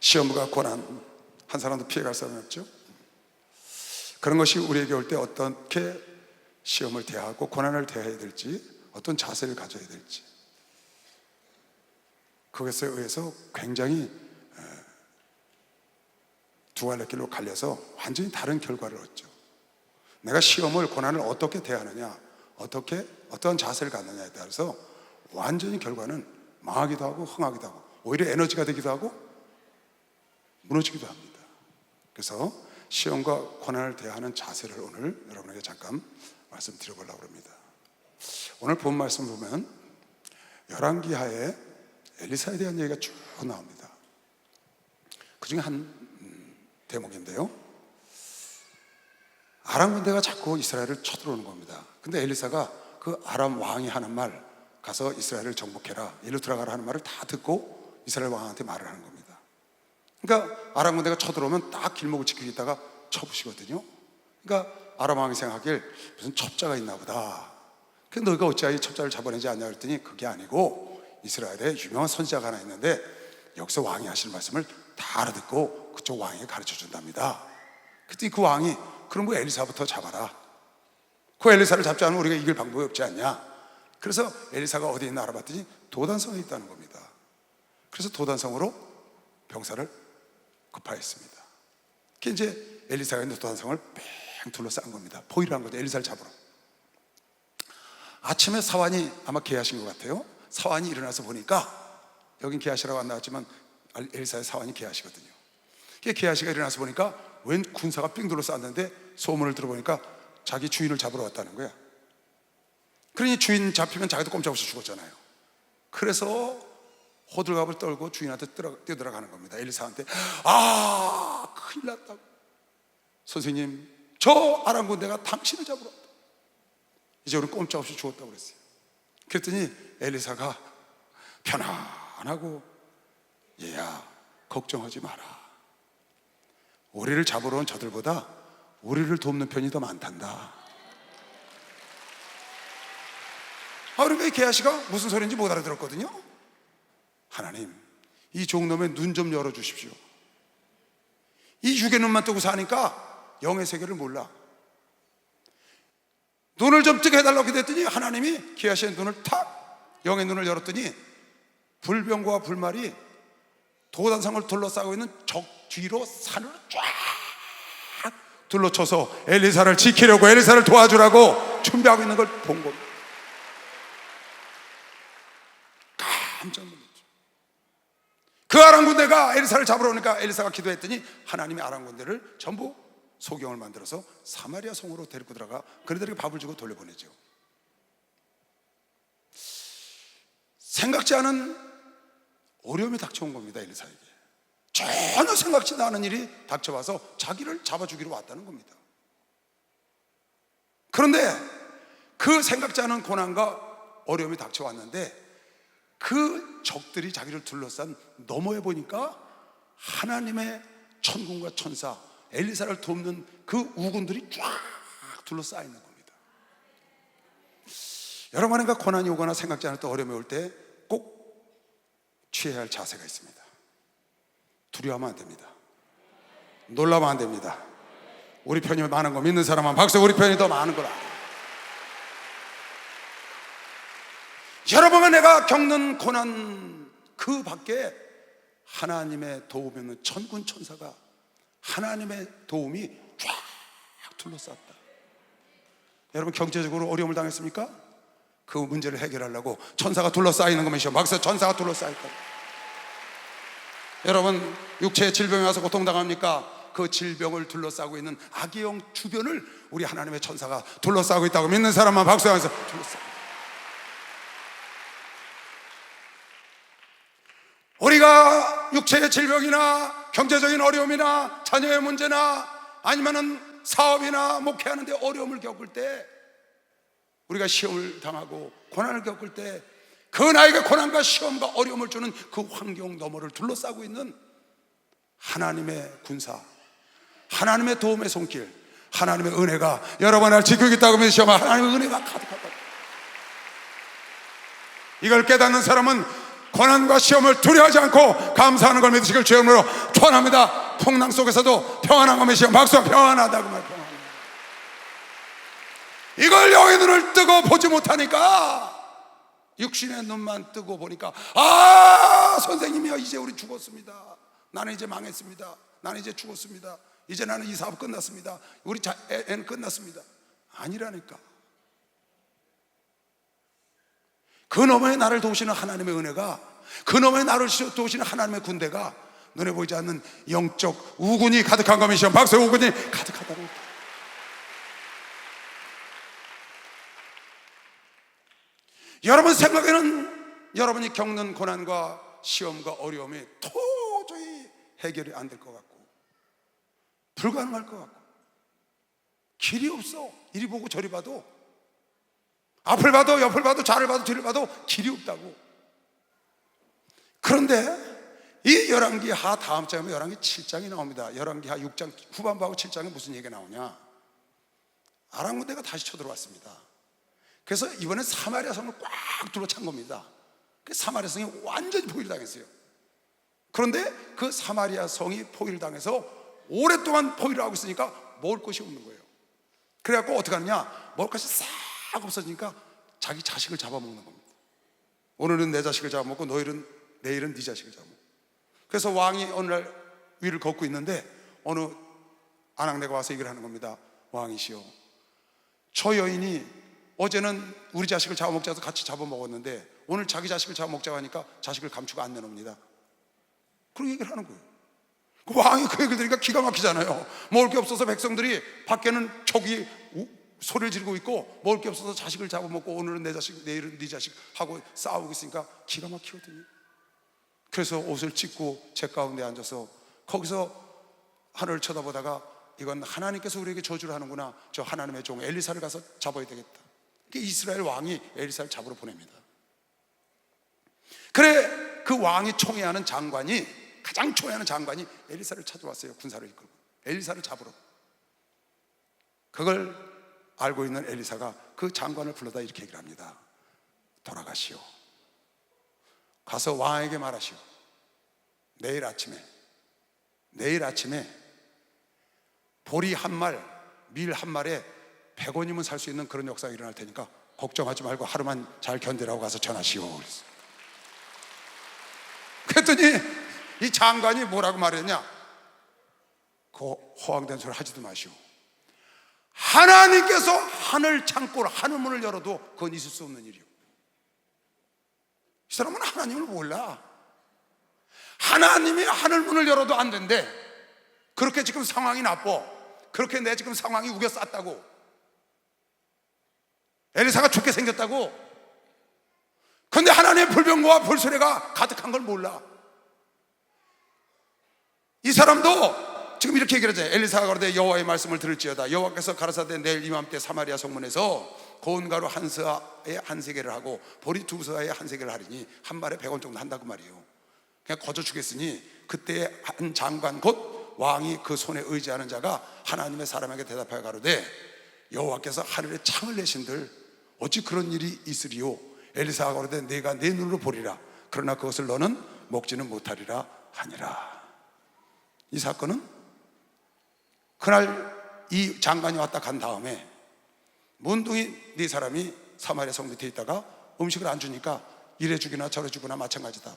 시험과 고난, 한 사람도 피해갈 사람이 없죠. 그런 것이 우리에게 올 때 어떻게 시험을 대하고 고난을 대해야 될지, 어떤 자세를 가져야 될지, 그것에 의해서 굉장히 두 갈래 길로 갈려서 완전히 다른 결과를 얻죠. 내가 시험을, 고난을 어떻게 대하느냐, 어떤 자세를 갖느냐에 따라서 완전히 결과는 망하기도 하고 흥하기도 하고 오히려 에너지가 되기도 하고 무너지기도 합니다. 그래서 시험과 고난을 대하는 자세를 오늘 여러분에게 잠깐 말씀드려보려고 합니다. 오늘 본 말씀 보면 열왕기하에 엘리사에 대한 얘기가 쭉 나옵니다. 그 중에 한 대목인데요, 아람 군대가 자꾸 이스라엘을 쳐들어오는 겁니다. 근데 엘리사가 그 아람 왕이 하는 말, 가서 이스라엘을 정복해라, 일로 들어가라 하는 말을 다 듣고 이스라엘 왕한테 말을 하는 겁니다. 그러니까 아람 군대가 쳐들어오면 딱 길목을 지키고 있다가 쳐부시거든요. 그러니까 아람 왕이 생각하길 무슨 첩자가 있나 보다. 근데 너희가 어찌하여 이 첩자를 잡아내지 않냐 그랬더니 그게 아니고 이스라엘에 유명한 선지자가 하나 있는데 여기서 왕이 하시는 말씀을 다 알아듣고 그쪽 왕에게 가르쳐 준답니다. 그랬더니 그 왕이 그럼 그 엘리사부터 잡아라. 그 엘리사를 잡지 않으면 우리가 이길 방법이 없지 않냐. 그래서 엘리사가 어디에 있나 알아봤더니 도단성에 있다는 겁니다. 그래서 도단성으로 병사를 급파했습니다. 그게 이제 엘리사가 있는 도단성을 뺑 둘러싼 겁니다. 포위를 한 거죠. 엘리사를 잡으러. 아침에 사환이 아마 계하신 것 같아요. 사환이 일어나서 보니까, 여긴 게하시라고 안 나왔지만 엘리사의 사환이 게하시거든요. 게하시가 일어나서 보니까 웬 군사가 삥 둘러쌌는데 소문을 들어보니까 자기 주인을 잡으러 왔다는 거야. 그러니 주인 잡히면 자기도 꼼짝없이 죽었잖아요. 그래서 호들갑을 떨고 주인한테 뛰어들어가는 겁니다. 엘리사한테 큰일 났다고. 선생님, 저 아람 군대가 당신을 잡으러 왔다. 이제 우리 꼼짝없이 죽었다고 그랬어요. 그랬더니 엘리사가 편안하고, 얘야 걱정하지 마라. 우리를 잡으러 온 저들보다 우리를 돕는 편이 더 많단다. 그러니까 게하시가 무슨 소리인지 못 알아들었거든요. 하나님, 이 종놈의 눈 좀 열어주십시오. 이 육의 눈만 뜨고 사니까 영의 세계를 몰라. 눈을 좀 뜨게 해달라고 했더니 하나님이 게하시의 눈을 탁, 영의 눈을 열었더니 불병과 불말이 도단성을 둘러싸고 있는 적 뒤로 산으로 쫙 둘러쳐서 엘리사를 지키려고, 엘리사를 도와주라고 준비하고 있는 걸 본 겁니다. 깜짝 놀랐죠. 그 아람 군대가 엘리사를 잡으러 오니까 엘리사가 기도했더니 하나님이 아람 군대를 전부 소경을 만들어서 사마리아 성으로 데리고 들어가 그들에게 밥을 주고 돌려보내죠. 생각지 않은 어려움이 닥쳐온 겁니다. 엘리사에게 전혀 생각지도 않은 일이 닥쳐와서 자기를 잡아주기로 왔다는 겁니다. 그런데 그 생각지 않은 고난과 어려움이 닥쳐왔는데 그 적들이 자기를 둘러싼 너머에 보니까 하나님의 천군과 천사, 엘리사를 돕는 그 우군들이 쫙 둘러싸여 있는 겁니다. 여러분과 고난이 오거나 생각지 않았던 어려움이 올 때 꼭 취해야 할 자세가 있습니다. 두려워하면 안 됩니다. 놀라면 안 됩니다. 우리 편이 많은 거 믿는 사람은 박수. 우리 편이 더 많은 걸 알아요. 여러분과 내가 겪는 고난 그 밖에 하나님의 도움이 있는 천군 천사가, 하나님의 도움이 쫙 둘러쌌다. 여러분 경제적으로 어려움을 당했습니까? 그 문제를 해결하려고 천사가 둘러싸이는 것이죠. 막상 천사가 둘러싸였다. 여러분 육체의 질병이 와서 고통당합니까? 그 질병을 둘러싸고 있는 악의 영 주변을 우리 하나님의 천사가 둘러싸고 있다고 믿는 사람만 박수하면서 둘러싸고. 우리가 육체의 질병이나 경제적인 어려움이나 자녀의 문제나 아니면은 사업이나 목회하는데 어려움을 겪을 때, 우리가 시험을 당하고 고난을 겪을 때 그 나에게 고난과 시험과 어려움을 주는 그 환경 너머를 둘러싸고 있는 하나님의 군사, 하나님의 도움의 손길, 하나님의 은혜가 여러분을 지키고 있다고 믿으시면 하나님의 은혜가 가득하다. 이걸 깨닫는 사람은 고난과 시험을 두려워하지 않고 감사하는 걸 믿으시길 주의 이름으로 축원합니다. 풍랑 속에서도 평안한 것이 시험 박수와 평안하다고 말. 이걸 영의 눈을 뜨고 보지 못하니까 육신의 눈만 뜨고 보니까 선생님이요, 이제 우리 죽었습니다. 나는 이제 망했습니다. 나는 이제 죽었습니다. 이제 나는 이 사업 끝났습니다. 우리 애는 끝났습니다. 아니라니까. 그 너머에 나를 도우시는 하나님의 은혜가, 그 너머에 나를 도우시는 하나님의 군대가 눈에 보이지 않는 영적 우군이 가득한 것이시여 박수의 우군이 가득하다고. 여러분 생각에는 여러분이 겪는 고난과 시험과 어려움이 도저히 해결이 안 될 것 같고 불가능할 것 같고 길이 없어. 이리 보고 저리 봐도, 앞을 봐도 옆을 봐도 좌를 봐도 뒤를 봐도 길이 없다고. 그런데 이 열왕기하 다음 장에 열왕기 7장이 나옵니다. 열왕기하 6장 후반부하고 7장에 무슨 얘기가 나오냐, 아람 군대가 다시 쳐들어왔습니다. 그래서 이번엔 사마리아 성을 꽉 둘러찬 겁니다. 사마리아 성이 완전히 포위당했어요. 그런데 그 사마리아 성이 포위당해서 오랫동안 포위를 하고 있으니까 먹을 것이 없는 거예요. 그래갖고 어떻게 하느냐, 먹을 것이 싹 없어지니까 자기 자식을 잡아먹는 겁니다. 오늘은 내 자식을 잡아먹고 내일은 네 자식을 잡아먹고. 그래서 왕이 어느 날 위를 걷고 있는데 어느 아낙네가 와서 얘기를 하는 겁니다. 왕이시여, 저 여인이 어제는 우리 자식을 잡아먹자 해서 같이 잡아먹었는데 오늘 자기 자식을 잡아먹자고 하니까 자식을 감추고 안 내놓습니다. 그런 얘기를 하는 거예요. 그 왕이 그 얘기를 들으니까 기가 막히잖아요. 먹을 게 없어서 백성들이 밖에는 족이 소리를 지르고 있고 먹을 게 없어서 자식을 잡아먹고 오늘은 내 자식 내일은 네 자식 하고 싸우고 있으니까 기가 막히거든요. 그래서 옷을 찢고 제 가운데 앉아서 거기서 하늘을 쳐다보다가 이건 하나님께서 우리에게 저주를 하는구나, 저 하나님의 종 엘리사를 가서 잡아야 되겠다. 이스라엘 왕이 엘리사를 잡으러 보냅니다. 그래, 그 왕이 총애하는 장관이, 가장 총애하는 장관이 엘리사를 찾아왔어요. 군사를 이끌고 엘리사를 잡으러. 그걸 알고 있는 엘리사가 그 장관을 불러다 이렇게 얘기를 합니다. 돌아가시오. 가서 왕에게 말하시오. 내일 아침에 보리 한 말, 밀 한 말에 100원이면 살 수 있는 그런 역사가 일어날 테니까 걱정하지 말고 하루만 잘 견디라고 가서 전하시오. 그랬더니 이 장관이 뭐라고 말했냐, 그 허황된 소리 하지도 마시오. 하나님께서 하늘 창고를, 하늘 문을 열어도 그건 있을 수 없는 일이오. 이 사람은 하나님을 몰라. 하나님이 하늘 문을 열어도 안 된대. 그렇게 지금 상황이 나빠. 그렇게 내 지금 상황이 우겨쌌다고. 엘리사가 죽게 생겼다고. 그런데 하나님의 불병거와 불소리가 가득한 걸 몰라. 이 사람도 지금 이렇게 얘기를 하잖아요. 엘리사가 가로되 여호와의 말씀을 들을지어다. 여호와께서 가라사대 내일 이맘때 사마리아 성문에서 고운 가루 한 서아에 한 세겔을 하고 보리 두 서아에 한 세겔을 하리니 한 말에 100원 정도 한다고 말이에요. 그냥 거저 주겠으니 그때 한 장관 곧 왕이 그 손에 의지하는 자가 하나님의 사람에게 대답하여 가로되 여호와께서 하늘에 창을 내신들 어찌 그런 일이 있으리요. 엘리사가 가로되 내가 내 눈으로 보리라. 그러나 그것을 너는 먹지는 못하리라 하니라. 이 사건은 그날 이 장관이 왔다 간 다음에 문둥이 네 사람이 사마리아 성 밑에 있다가 음식을 안 주니까 이래 주기나 저래 주거나 마찬가지다.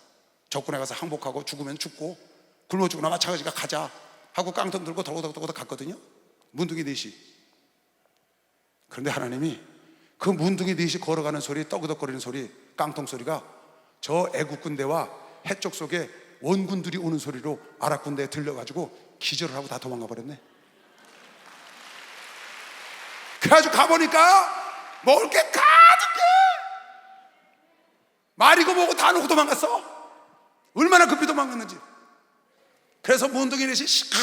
적군에 가서 항복하고 죽으면 죽고 굶어 죽거나 마찬가지가 가자 하고 깡통 들고 더덕더덕 갔거든요. 문둥이 넷이. 그런데 하나님이 그 문둥이 넷이 걸어가는 소리, 떠그덕거리는 소리, 깡통 소리가 저 애국 군대와 해쪽 속에 원군들이 오는 소리로 아랍 군대에 들려가지고 기절을 하고 다 도망가 버렸네. 그래가지고 가보니까 먹을 게 가득해. 말이고 뭐고 다 놓고 도망갔어. 얼마나 급히 도망갔는지. 그래서 문둥이 넷이 시칵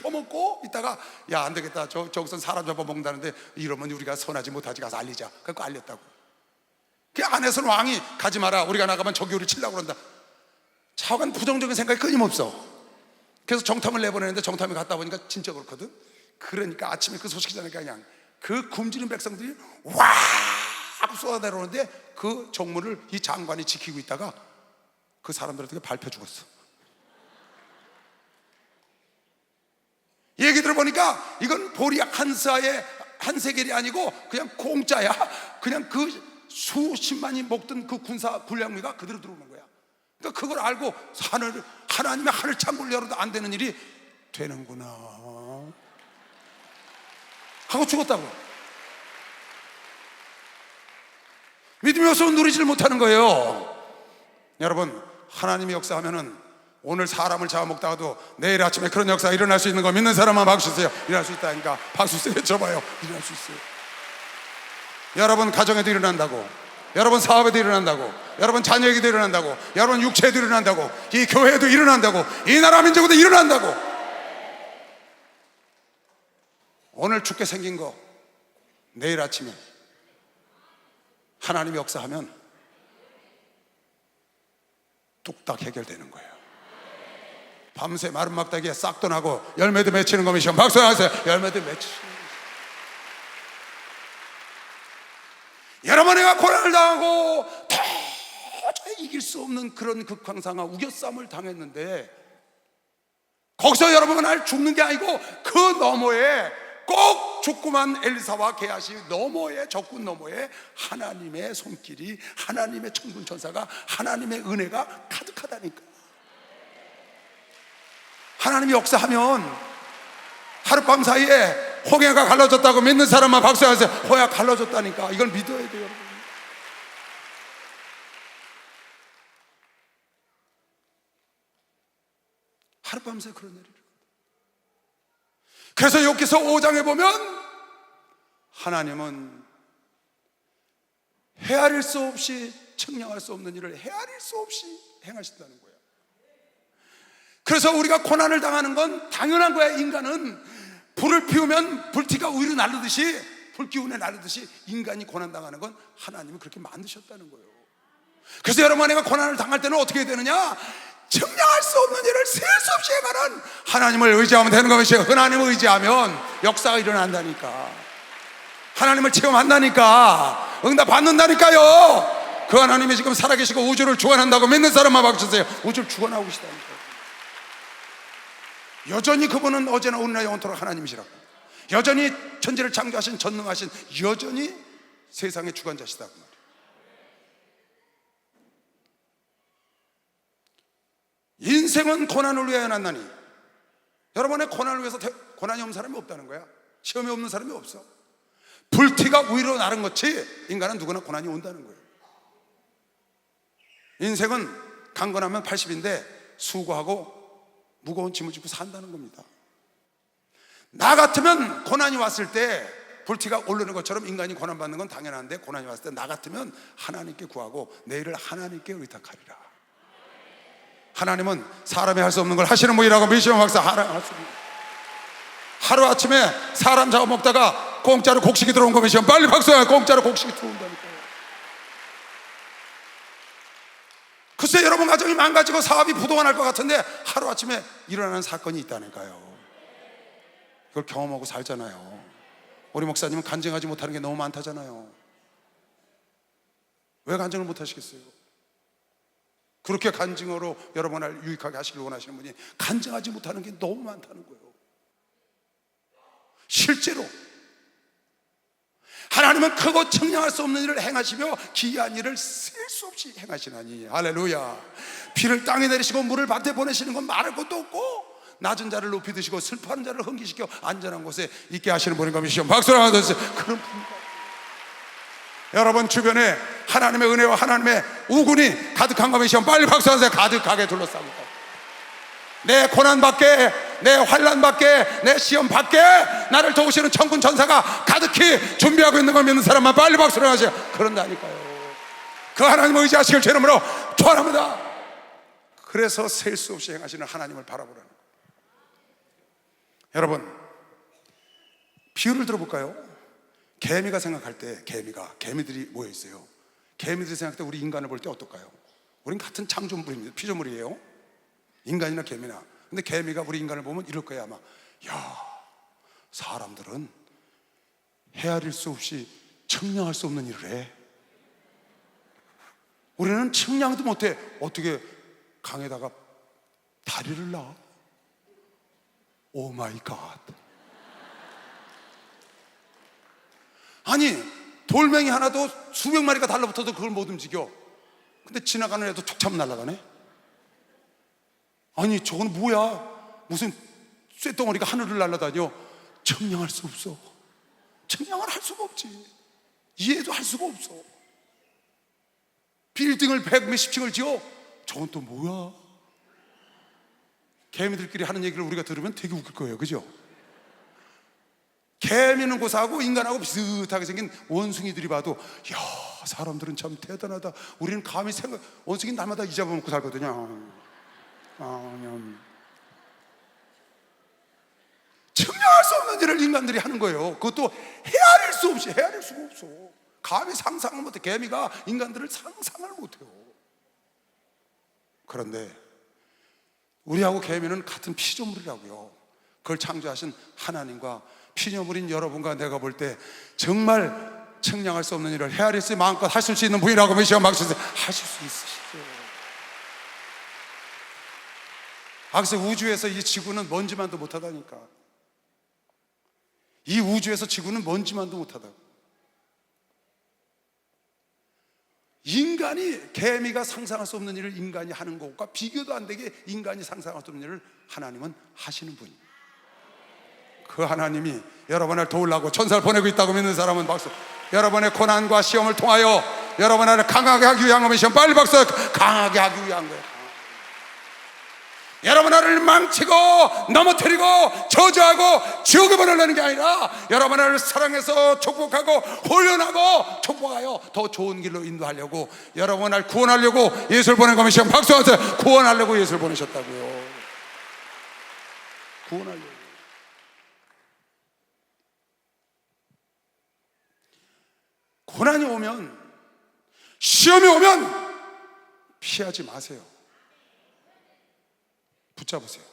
퍼먹고 있다가 야 안되겠다, 저기선 사람 잡아먹는다는데 이러면 우리가 선하지 못하지, 가서 알리자. 그래서 알렸다고. 그 안에서는 왕이 가지 마라, 우리가 나가면 적이 우리 치려고 그런다. 차관 부정적인 생각이 끊임없어. 그래서 정탐을 내보내는데 정탐에 갔다 보니까 진짜 그렇거든. 그러니까 아침에 그 소식이 전하니까 그냥 그 굶주린 백성들이 와 하고 쏟아내려오는데 그 정문을 이 장관이 지키고 있다가 그 사람들한테 밟혀 죽었어. 얘기 들어보니까 이건 보리 한 세겔이 아니고 그냥 공짜야. 그냥 그 수십만이 먹던 그 군사 군량미가 그대로 들어오는 거야. 그러니까 그걸 알고 하나님의 하늘 창고를 열어도 안 되는 일이 되는구나 하고 죽었다고. 믿음이 없으면 누리지를 못하는 거예요. 여러분, 하나님이 역사하면은 오늘 사람을 잡아먹다가도 내일 아침에 그런 역사가 일어날 수 있는 거 믿는 사람만 박수 주세요. 일어날 수 있다니까 박수 주세요. 쳐봐요. 일어날 수 있어요. 여러분 가정에도 일어난다고, 여러분 사업에도 일어난다고, 여러분 자녀에게도 일어난다고, 여러분 육체에도 일어난다고, 이 교회에도 일어난다고, 이 나라 민족에도 일어난다고. 오늘 죽게 생긴 거 내일 아침에 하나님이 역사하면 뚝딱 해결되는 거예요. 밤새 마른 막대기에 싹도 나고 열매도 맺히는 거미시오. 박수 하세요. 열매도 맺히는 거예요. 여러분, 내가 고난을 당하고 도저히 이길 수 없는 그런 극황상하 우겨싸움을 당했는데, 거기서 여러분은 날 죽는 게 아니고 그 너머에, 꼭 죽구만 엘리사와 게하시 너머에, 적군 너머에 하나님의 손길이, 하나님의 천군 천사가, 하나님의 은혜가 가득하다니까. 하나님이 역사하면 하룻밤 사이에 홍해가 갈라졌다고 믿는 사람만 박수하세요. 홍해가 갈라졌다니까. 이걸 믿어야 돼요, 여러분. 하룻밤 사이에 그런 일이. 그래서 욥기서 5장에 보면 하나님은 헤아릴 수 없이, 측량할 수 없는 일을 헤아릴 수 없이 행하신다는 거예요. 그래서 우리가 고난을 당하는 건 당연한 거야. 인간은 불을 피우면 불티가 위로 나르듯이, 불기운에 나르듯이 인간이 고난당하는 건 하나님이 그렇게 만드셨다는 거예요. 그래서 여러분, 내가 고난을 당할 때는 어떻게 해야 되느냐? 측량할 수 없는 일을 셀 수 없이 행하는 하나님을 의지하면 되는 것이에요. 하나님을 의지하면 역사가 일어난다니까. 하나님을 체험한다니까. 응답 받는다니까요. 그 하나님이 지금 살아계시고 우주를 주관한다고 믿는 사람만 박수주세요. 우주를 주관하고 계시다니까요. 여전히 그분은 어제나 오늘나 영원토록 하나님이시라고. 여전히 천지를 창조하신 전능하신, 여전히 세상의 주관자시다고 말이에요. 인생은 고난을 위하여 났나니. 여러분의 고난을 위해서 고난이 없는 사람이 없다는 거야. 시험이 없는 사람이 없어. 불티가 위로 나른 것이 인간은 누구나 고난이 온다는 거예요. 인생은 강건하면 80인데 수고하고 무거운 짐을 짚고 산다는 겁니다. 나 같으면 고난이 왔을 때 불티가 오르는 것처럼 인간이 고난받는 건 당연한데, 고난이 왔을 때 나 같으면 하나님께 구하고 내일을 하나님께 의탁하리라. 하나님은 사람이 할 수 없는 걸 하시는 분이라고 미시영 박사 하루아침에 사람 잡아먹다가 공짜로 곡식이 들어온 거 미시영 빨리 박수해. 공짜로 곡식이 들어온다니까요. 글쎄, 여러분 가정이 망가지고 사업이 부도가 날 것 같은데 하루아침에 일어나는 사건이 있다니까요. 그걸 경험하고 살잖아요. 우리 목사님은 간증하지 못하는 게 너무 많다잖아요. 왜 간증을 못 하시겠어요? 그렇게 간증으로 여러분을 유익하게 하시길 원하시는 분이 간증하지 못하는 게 너무 많다는 거예요. 실제로 하나님은 크고 측량할 수 없는 일을 행하시며 기이한 일을 셀 수 없이 행하시나니. 할렐루야. 비를 땅에 내리시고 물을 밭에 보내시는 건 말할 것도 없고, 낮은 자를 높이 드시고 슬퍼하는 자를 흥기시켜 안전한 곳에 있게 하시는 분인 것이시오. 박수를 하나 더 주세요. 그런 분입니다. 여러분 주변에 하나님의 은혜와 하나님의 우군이 가득한 것이시오. 빨리 박수하세요. 가득하게 둘러싸고 있다. 내 고난 밖에, 내 환난 밖에, 내 시험 밖에 나를 도우시는 천군 천사가 가득히 준비하고 있는 걸 믿는 사람만 빨리 박수를 하세요. 그런다니까요. 그 하나님을 의지하시길 제 이름으로 축원합니다. 그래서 셀 수 없이 행하시는 하나님을 바라보라는 거예요. 여러분, 비유를 들어볼까요? 개미가 생각할 때, 개미들이 모여 있어요. 개미들이 생각할 때 우리 인간을 볼 때 어떨까요? 우린 같은 창조물입니다. 피조물이에요. 인간이나 개미나. 근데 개미가 우리 인간을 보면 이럴 거예요 아마. 야, 사람들은 헤아릴 수 없이 측량할 수 없는 일을 해. 우리는 측량도 못해. 어떻게 강에다가 다리를 놔. 오 마이 갓. 아니 돌멩이 하나도 수백 마리가 달라붙어도 그걸 못 움직여. 근데 지나가는 애도 툭 차면 날아가네. 아니 저건 뭐야? 무슨 쇳덩어리가 하늘을 날아다녀. 청량할 수 없어. 청량을 할 수가 없지. 이해도 할 수가 없어. 빌딩을 100몇십 층을 지어. 저건 또 뭐야? 개미들끼리 하는 얘기를 우리가 들으면 되게 웃길 거예요, 그죠? 개미는 고사하고 인간하고 비슷하게 생긴 원숭이들이 봐도 야, 사람들은 참 대단하다. 우리는 감히 생각, 원숭이 날마다 이 잡아먹고 살거든요. 청량할 수 없는 일을 인간들이 하는 거예요. 그것도 헤아릴 수 없이, 헤아릴 수가 없어. 감히 상상을 못해. 개미가 인간들을 상상을 못해요. 그런데 우리하고 개미는 같은 피조물이라고요. 그걸 창조하신 하나님과 피조물인 여러분과 내가 볼 때 정말 청량할 수 없는 일을 헤아릴 수 마음껏 하실 수 있는 분이라고 믿으시고 막으셔서 하실 수 있으시죠. 그래서 우주에서 이 지구는 먼지만도 못하다니까. 이 우주에서 지구는 먼지만도 못하다고. 인간이, 개미가 상상할 수 없는 일을 인간이 하는 것과 비교도 안 되게 인간이 상상할 수 없는 일을 하나님은 하시는 분이에요. 그 하나님이 여러분을 도우려고 천사를 보내고 있다고 믿는 사람은 박수. 여러분의 고난과 시험을 통하여 여러분을 강하게 하기 위한 거면 시험 빨리 박수. 강하게 하기 위한 거예요. 여러분을 망치고 넘어뜨리고 저주하고 지옥에 보내려는 게 아니라 여러분을 사랑해서 축복하고 훈련하고 축복하여 더 좋은 길로 인도하려고, 여러분을 구원하려고 예수를 보낸 거면 시험 박수 하세요. 구원하려고 예수를 보내셨다고요. 구원하려고. 고난이 오면, 시험이 오면 피하지 마세요. 붙잡으세요.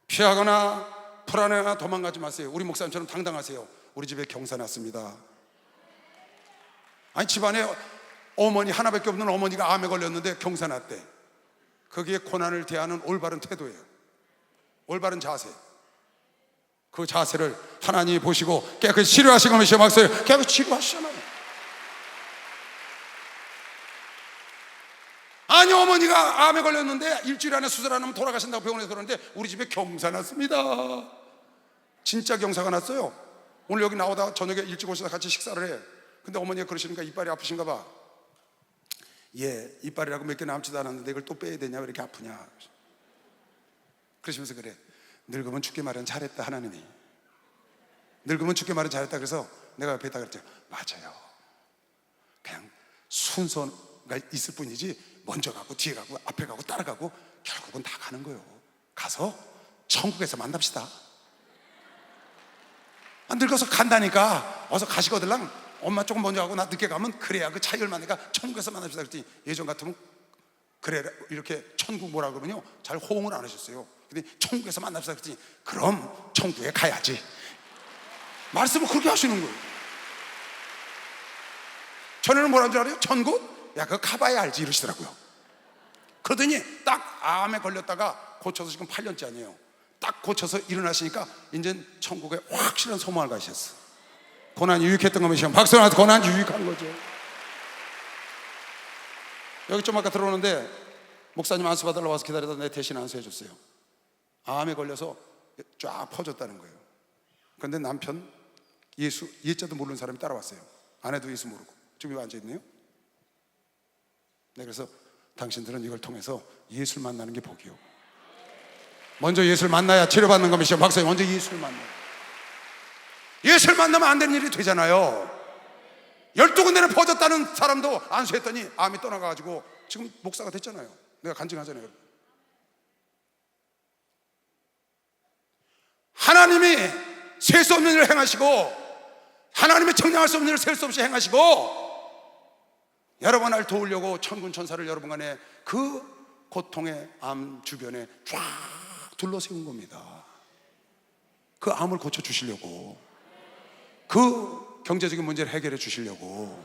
피하거나 불안해하거나 도망가지 마세요. 우리 목사님처럼 당당하세요. 우리 집에 경사 났습니다. 아니 집안에 어머니 하나밖에 없는 어머니가 암에 걸렸는데 경사 났대. 거기에 고난을 대하는 올바른 태도예요. 올바른 자세. 그 자세를 하나님이 보시고 깨끗이 치료하시고 계시면 막서요. 깨끗이 치료하시잖아요. 아니 어머니가 암에 걸렸는데 일주일 안에 수술 안 하면 돌아가신다고 병원에서 그러는데 우리 집에 경사 났습니다. 진짜 경사가 났어요. 오늘 여기 나오다가 저녁에 일찍 오셔서 같이 식사를 해. 근데 어머니가 그러시니까 이빨이 아프신가 봐. 예, 이빨이라고 몇 개 남지도 않았는데 이걸 또 빼야 되냐, 왜 이렇게 아프냐. 그러시면서 그래, 늙으면 죽게 말은 잘했다. 하나님이 늙으면 죽게 말은 잘했다. 그래서 내가 옆에 있다 그랬죠. 맞아요. 그냥 순서가 있을 뿐이지 먼저 가고 뒤에 가고 앞에 가고 따라가고 결국은 다 가는 거예요. 가서 천국에서 만납시다. 안 늙어서 간다니까. 어서 가시거들랑 엄마 조금 먼저 가고 나 늦게 가면 그래야 그 차이를 만나니까 천국에서 만납시다. 그랬더니 예전 같으면 그래 이렇게 천국 뭐라 그러면요 잘 호응을 안 하셨어요. 근데 천국에서 만납시다 그랬더니 그럼 천국에 가야지. 말씀을 그렇게 하시는 거예요. 전에는 뭐라는 줄 알아요? 천국? 야 그거 가봐야 알지 이러시더라고요. 그러더니 딱 암에 걸렸다가 고쳐서 지금 8년째 아니에요. 딱 고쳐서 일어나시니까 이제 천국에 확실한 소망을 가셨어. 고난이 유익했던 거면 시험 박수 나서 고난이 유익한 거죠. 여기 좀 아까 들어오는데 목사님 안수 받으러 와서 기다리다 내 대신 안수해 줬어요. 암에 걸려서 쫙 퍼졌다는 거예요. 그런데 남편 예수 예자도 모르는 사람이 따라왔어요. 아내도 예수 모르고 지금 여기 앉아있네요. 네, 그래서 당신들은 이걸 통해서 예수를 만나는 게 복이요. 먼저 예수를 만나야 치료받는 겁니다. 박사님 먼저 예수를 만나요. 예수를 만나면 안 되는 일이 되잖아요. 12군데는 퍼졌다는 사람도 안수했더니 암이 떠나가지고 지금 목사가 됐잖아요. 내가 간증하잖아요. 하나님이 셀 수 없는 일을 행하시고 하나님이 청량할 수 없는 일을 셀 수 없이 행하시고 여러분을 도우려고 천군 천사를 여러분 간에 그 고통의 암 주변에 쫙 둘러세운 겁니다. 그 암을 고쳐주시려고, 그 경제적인 문제를 해결해 주시려고,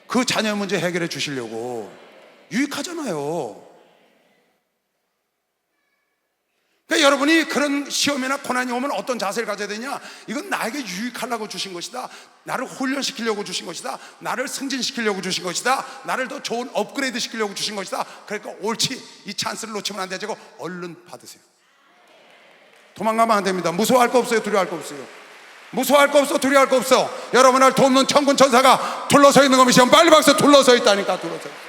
그 자녀 문제 해결해 주시려고, 유익하잖아요. 그러니까 여러분이 그런 시험이나 고난이 오면 어떤 자세를 가져야 되냐? 이건 나에게 유익하려고 주신 것이다. 나를 훈련시키려고 주신 것이다. 나를 승진시키려고 주신 것이다. 나를 더 좋은 업그레이드 시키려고 주신 것이다. 그러니까 옳지, 이 찬스를 놓치면 안 되고 얼른 받으세요. 도망가면 안 됩니다. 무서워할 거 없어요. 두려워할 거 없어요. 무서워할 거 없어. 두려워할 거 없어. 여러분을 돕는 천군 천사가 둘러서 있는 것이면 빨리 박수. 둘러서 있다니까. 둘러서 있어.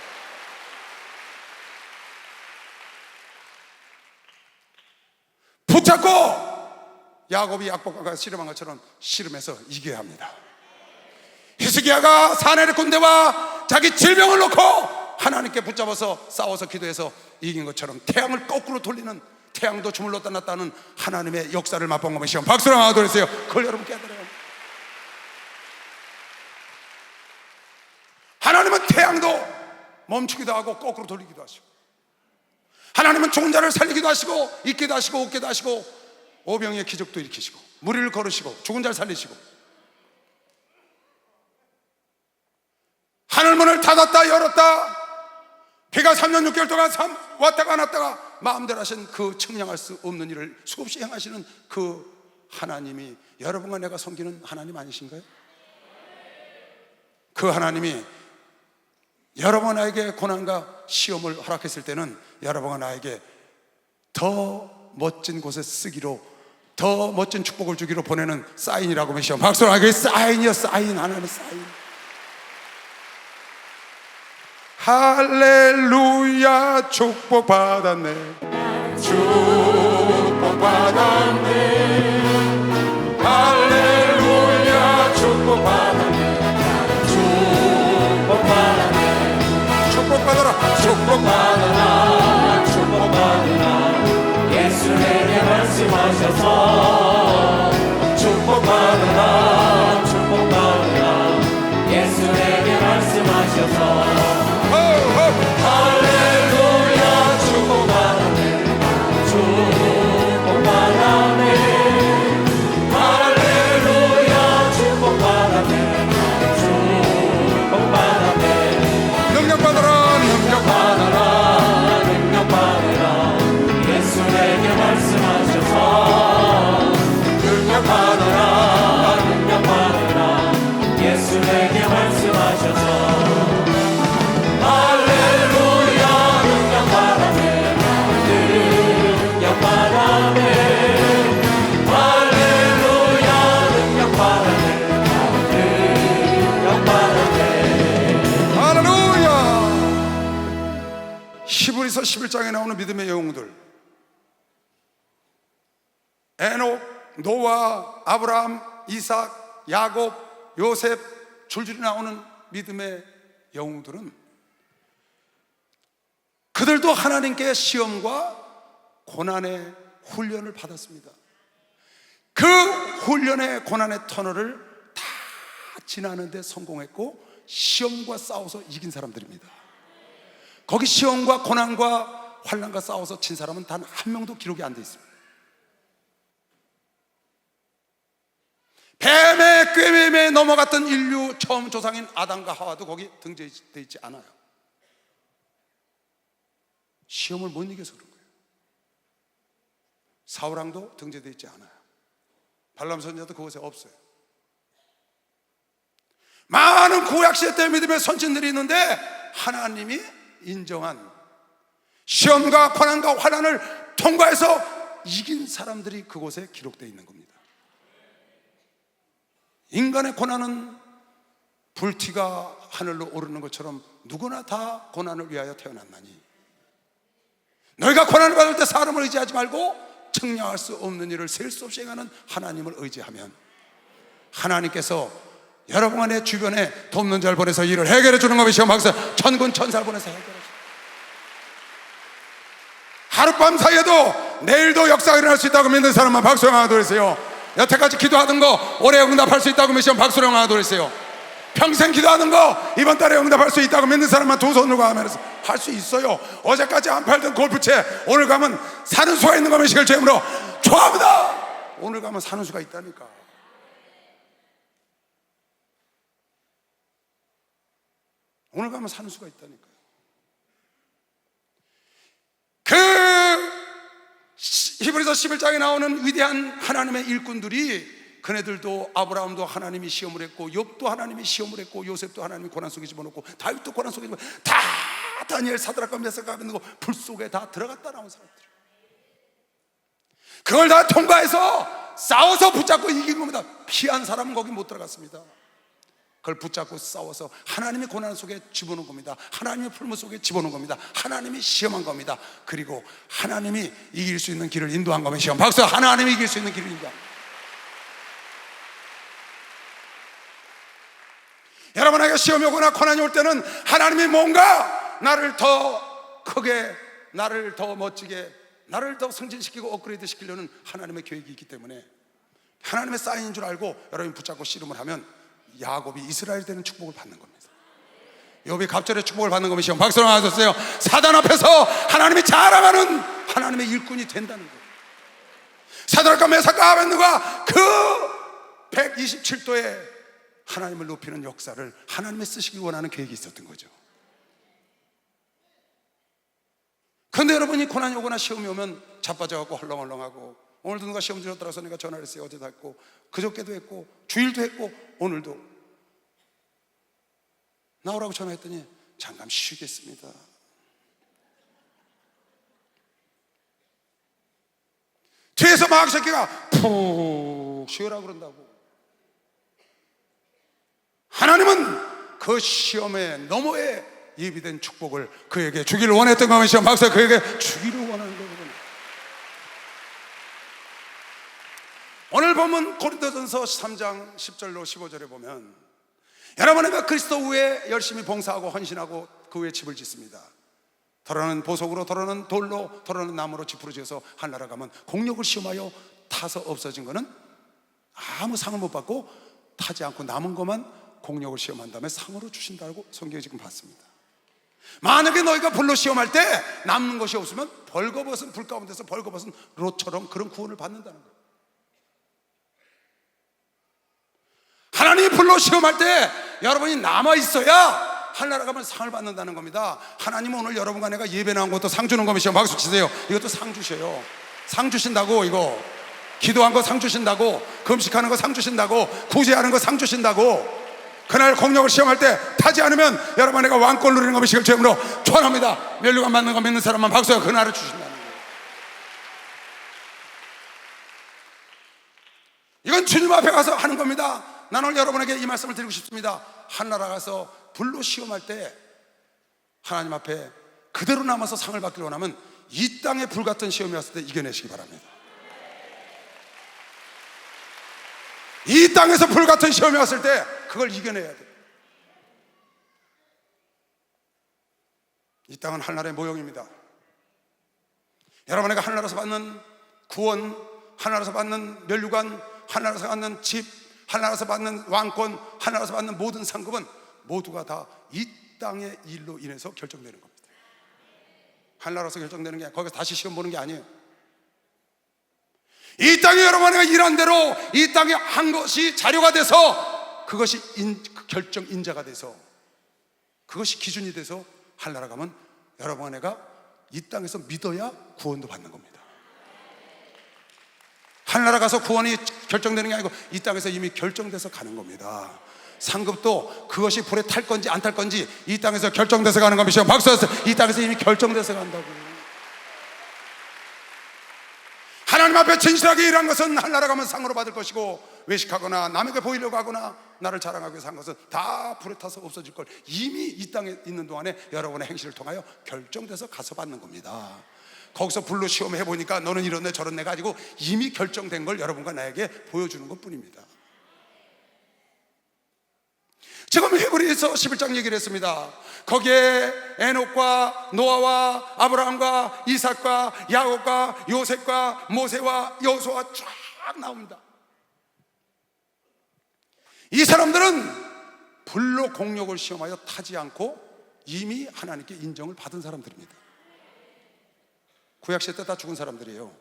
붙잡고 야곱이 약복과 씨름한 것처럼 씨름해서 이겨야 합니다. 히스기야가 사내의 군대와 자기 질병을 놓고 하나님께 붙잡아서 싸워서 기도해서 이긴 것처럼 태양을 거꾸로 돌리는, 태양도 주물렀다 놨다는 하나님의 역사를 맛본 것이요. 박수랑 아도했어요. 그걸 여러분 깨달아요. 하나님은 태양도 멈추기도 하고 거꾸로 돌리기도 하시고, 하나님은 죽은 자를 살리기도 하시고 있기도 하시고 없기도 하시고 오병이의 기적도 일으키시고 무리를 걸으시고 죽은 자를 살리시고, 하늘문을 닫았다 열었다, 비가 3년 6개월 동안 왔다가 났다가 마음대로 하신 그 측량할 수 없는 일을 수없이 행하시는 그 하나님이 여러분과 내가 섬기는 하나님 아니신가요? 그 하나님이 여러분과 나에게 고난과 시험을 허락했을 때는 여러분과 나에게 더 멋진 곳에 쓰기로, 더 멋진 축복을 주기로 보내는 사인이라고 하시오. 박수로 하게. 사인이요, 사인. 하나는 사인. 할렐루야, 축복 받았네. 축복 받았네. 할렐루야, 축복 받았네. 축복 받았네. 축복 받아라. 축복 받아라. 축복 받아라. 예수에게 말씀하셔서 축복 받아라. 축복 받아라. 예수에게 말씀하셔서 할렐루야, 축복 받았네. 축복 받았네. 할렐루야, 축복 받았네. 축복 받았네. 능력 받아라. 능력 받아라. 능력 받아라. 예수에게 말씀하셔서 능력 받아라. 능력 받아라. 예수에게 말씀하셔서 할렐루야, 능력 받았네. 능력 받았네. 할렐루야, 능력 받았네. 능력 받았네. 할렐루야. 히브리서 11장에 나오는 믿음의 영웅들, 에녹, 노아, 아브라함, 이삭, 야곱, 요셉, 줄줄이 나오는 믿음의 영웅들은 그들도 하나님께 시험과 고난의 훈련을 받았습니다. 그 훈련의 고난의 터널을 다 지나는데 성공했고 시험과 싸워서 이긴 사람들입니다. 거기 시험과 고난과 환난과 싸워서 진 사람은 단 한 명도 기록이 안 돼 있습니다. 뱀의 꾀매에 넘어갔던 인류 처음 조상인 아담과 하와도 거기 등재되어 있지 않아요. 시험을 못 이겨서 그런 거예요. 사울왕도 등재되어 있지 않아요. 발람 선지자도 그곳에 없어요. 많은 구약시대 때 믿음의 선진들이 있는데 하나님이 인정한 시험과 고난과 환난을 통과해서 이긴 사람들이 그곳에 기록되어 있는 겁니다. 인간의 고난은 불티가 하늘로 오르는 것처럼 누구나 다 고난을 위하여 태어났나니 너희가 고난을 받을 때 사람을 의지하지 말고 측량할 수 없는 일을 셀 수 없이 행하는 하나님을 의지하면 하나님께서 여러분과 내 주변에 돕는 자를 보내서 일을 해결해 주는 것이요. 박사 천군 천사를 보내서 해결해 주는, 하룻밤 사이에도 내일도 역사가 일어날 수 있다고 믿는 사람만 박수 하나 돌리세요. 여태까지 기도하던 거 올해 응답할 수 있다고 믿으시면 박수로 하나 돌리세요. 평생 기도하는 거 이번 달에 응답할 수 있다고 믿는 사람만 두 손으로 하면서 할 수 있어요. 어제까지 안 팔던 골프채 오늘 가면 사는 수가 있는 거면 시를 죄물어 좋아합니다. 오늘 가면 사는 수가 있다니까. 오늘 가면 사는 수가 있다니까요. 히브리서 11장에 나오는 위대한 하나님의 일꾼들이, 그네들도 아브라함도 하나님이 시험을 했고, 욥도 하나님이 시험을 했고, 요셉도 하나님이 고난 속에 집어넣고, 다윗도 고난 속에 집어넣고, 다 다니엘, 사드락과 메삭과 아벤느고 불 속에 다 들어갔다 나온 사람들. 그걸 다 통과해서 싸워서 붙잡고 이긴 겁니다. 피한 사람은 거기 못 들어갔습니다. 그걸 붙잡고 싸워서 하나님의 고난 속에 집어넣은 겁니다. 하나님의 풀무 속에 집어넣은 겁니다. 하나님이 시험한 겁니다. 그리고 하나님이 이길 수 있는 길을 인도한 겁니다. 시험. 박수. 하나님이 이길 수 있는 길을 인도한 겁니다. 여러분에게 시험이 오거나 고난이 올 때는 하나님이 뭔가 나를 더 크게, 나를 더 멋지게, 나를 더 승진시키고 업그레이드 시키려는 하나님의 계획이 있기 때문에 하나님의 사인인 줄 알고 여러분이 붙잡고 씨름을 하면 야곱이 이스라엘 되는 축복을 받는 겁니다. 욥이 갑절의 축복을 받는 겁니다. 박수로 맞았어요. 사단 앞에서 하나님이 자랑하는 하나님의 일꾼이 된다는 거예요. 사드락과 메삭과 아벤느고가 그 127도의 하나님을 높이는 역사를 하나님이 쓰시길 원하는 계획이 있었던 거죠. 그런데 여러분이 고난이 오거나 시험이 오면 자빠져갖고 헐렁헐렁하고, 오늘도 누가 시험 주셨더라서 내가 전화를 했어요. 어제도 했고, 그저께도 했고, 주일도 했고, 오늘도 나오라고 전화했더니 잠깐 쉬겠습니다. 뒤에서 마귀 새끼가 푹 쉬어라 그런다고. 하나님은 그 시험의 너머에 예비된 축복을 그에게 주기를 원했던 거면 시험 박사 그에게 주기를 원하는 거거든요. 오늘 보면 고린도전서 3장 10절로 15절에 보면 여러분에게 그리스도 후에 열심히 봉사하고 헌신하고 그 후에 집을 짓습니다. 더러는 보석으로, 더러는 돌로, 더러는 나무로 지푸로 지어서 하늘나라 가면 공력을 시험하여 타서 없어진 거는 아무 상을 못 받고 타지 않고 남은 것만 공력을 시험한 다음에 상으로 주신다고 성경에 지금 봤습니다. 만약에 너희가 불로 시험할 때 남는 것이 없으면 벌거벗은, 불 가운데서 벌거벗은 롯처럼 그런 구원을 받는다는 거예요. 하나님이 불로 시험할 때 여러분이 남아있어야 하늘나라 가면 상을 받는다는 겁니다. 하나님은 오늘 여러분과 내가 예배 나온 것도 상 주는 겁니다. 박수 치세요. 이것도 상 주셔요. 상 주신다고. 이거 기도한 거 상 주신다고, 금식하는 거 상 주신다고, 구제하는 거 상 주신다고. 그날 공력을 시험할 때 타지 않으면 여러분 내가 왕권 누리는 거 미식을 죄음으로 축원합니다. 면류관 받는 거 믿는 사람만 박수가 그날을 주신다는 거예요. 이건 주님 앞에 가서 하는 겁니다. 나는 오늘 여러분에게 이 말씀을 드리고 싶습니다. 하늘나라 가서 불로 시험할 때 하나님 앞에 그대로 남아서 상을 받기를 원하면 이 땅에 불같은 시험이 왔을 때 이겨내시기 바랍니다. 이 땅에서 불같은 시험이 왔을 때 그걸 이겨내야 돼요. 이 땅은 하늘나라의 모형입니다. 여러분에게 하늘나라에서 받는 구원, 하늘나라에서 받는 면류관, 하늘나라에서 받는 집, 하늘나라에서 받는 왕권, 하늘나라에서 받는 모든 상급은 모두가 다 이 땅의 일로 인해서 결정되는 겁니다. 하늘나라에서 결정되는 게 아니라 거기서 다시 시험 보는 게 아니에요. 이 땅에 여러분이 일한 대로 이 땅에 한 것이 자료가 돼서 그것이 결정 인자가 돼서 그것이 기준이 돼서 하늘나라 가면 여러분 내가 이 땅에서 믿어야 구원도 받는 겁니다. 하늘나라 가서 구원이 결정되는 게 아니고 이 땅에서 이미 결정돼서 가는 겁니다. 상급도 그것이 불에 탈 건지 안 탈 건지 이 땅에서 결정돼서 가는 겁니다. 박수하세요. 이 땅에서 이미 결정돼서 간다고. 하나님 앞에 진실하게 일한 것은 하늘나라 가면 상으로 받을 것이고, 외식하거나 남에게 보이려고 하거나 나를 자랑하기 위해서 한 것은 다 불에 타서 없어질 걸 이미 이 땅에 있는 동안에 여러분의 행실을 통하여 결정돼서 가서 받는 겁니다. 거기서 불로 시험해 보니까 너는 이런 애 저런 애 가지고 이미 결정된 걸 여러분과 나에게 보여주는 것 뿐입니다. 지금 히브리서 11장 얘기를 했습니다. 거기에 에녹과 노아와 아브라함과 이삭과 야곱과 요셉과 모세와 여호수아가 쫙 나옵니다. 이 사람들은 불로 공력을 시험하여 타지 않고 이미 하나님께 인정을 받은 사람들입니다. 구약시대 때 다 죽은 사람들이에요.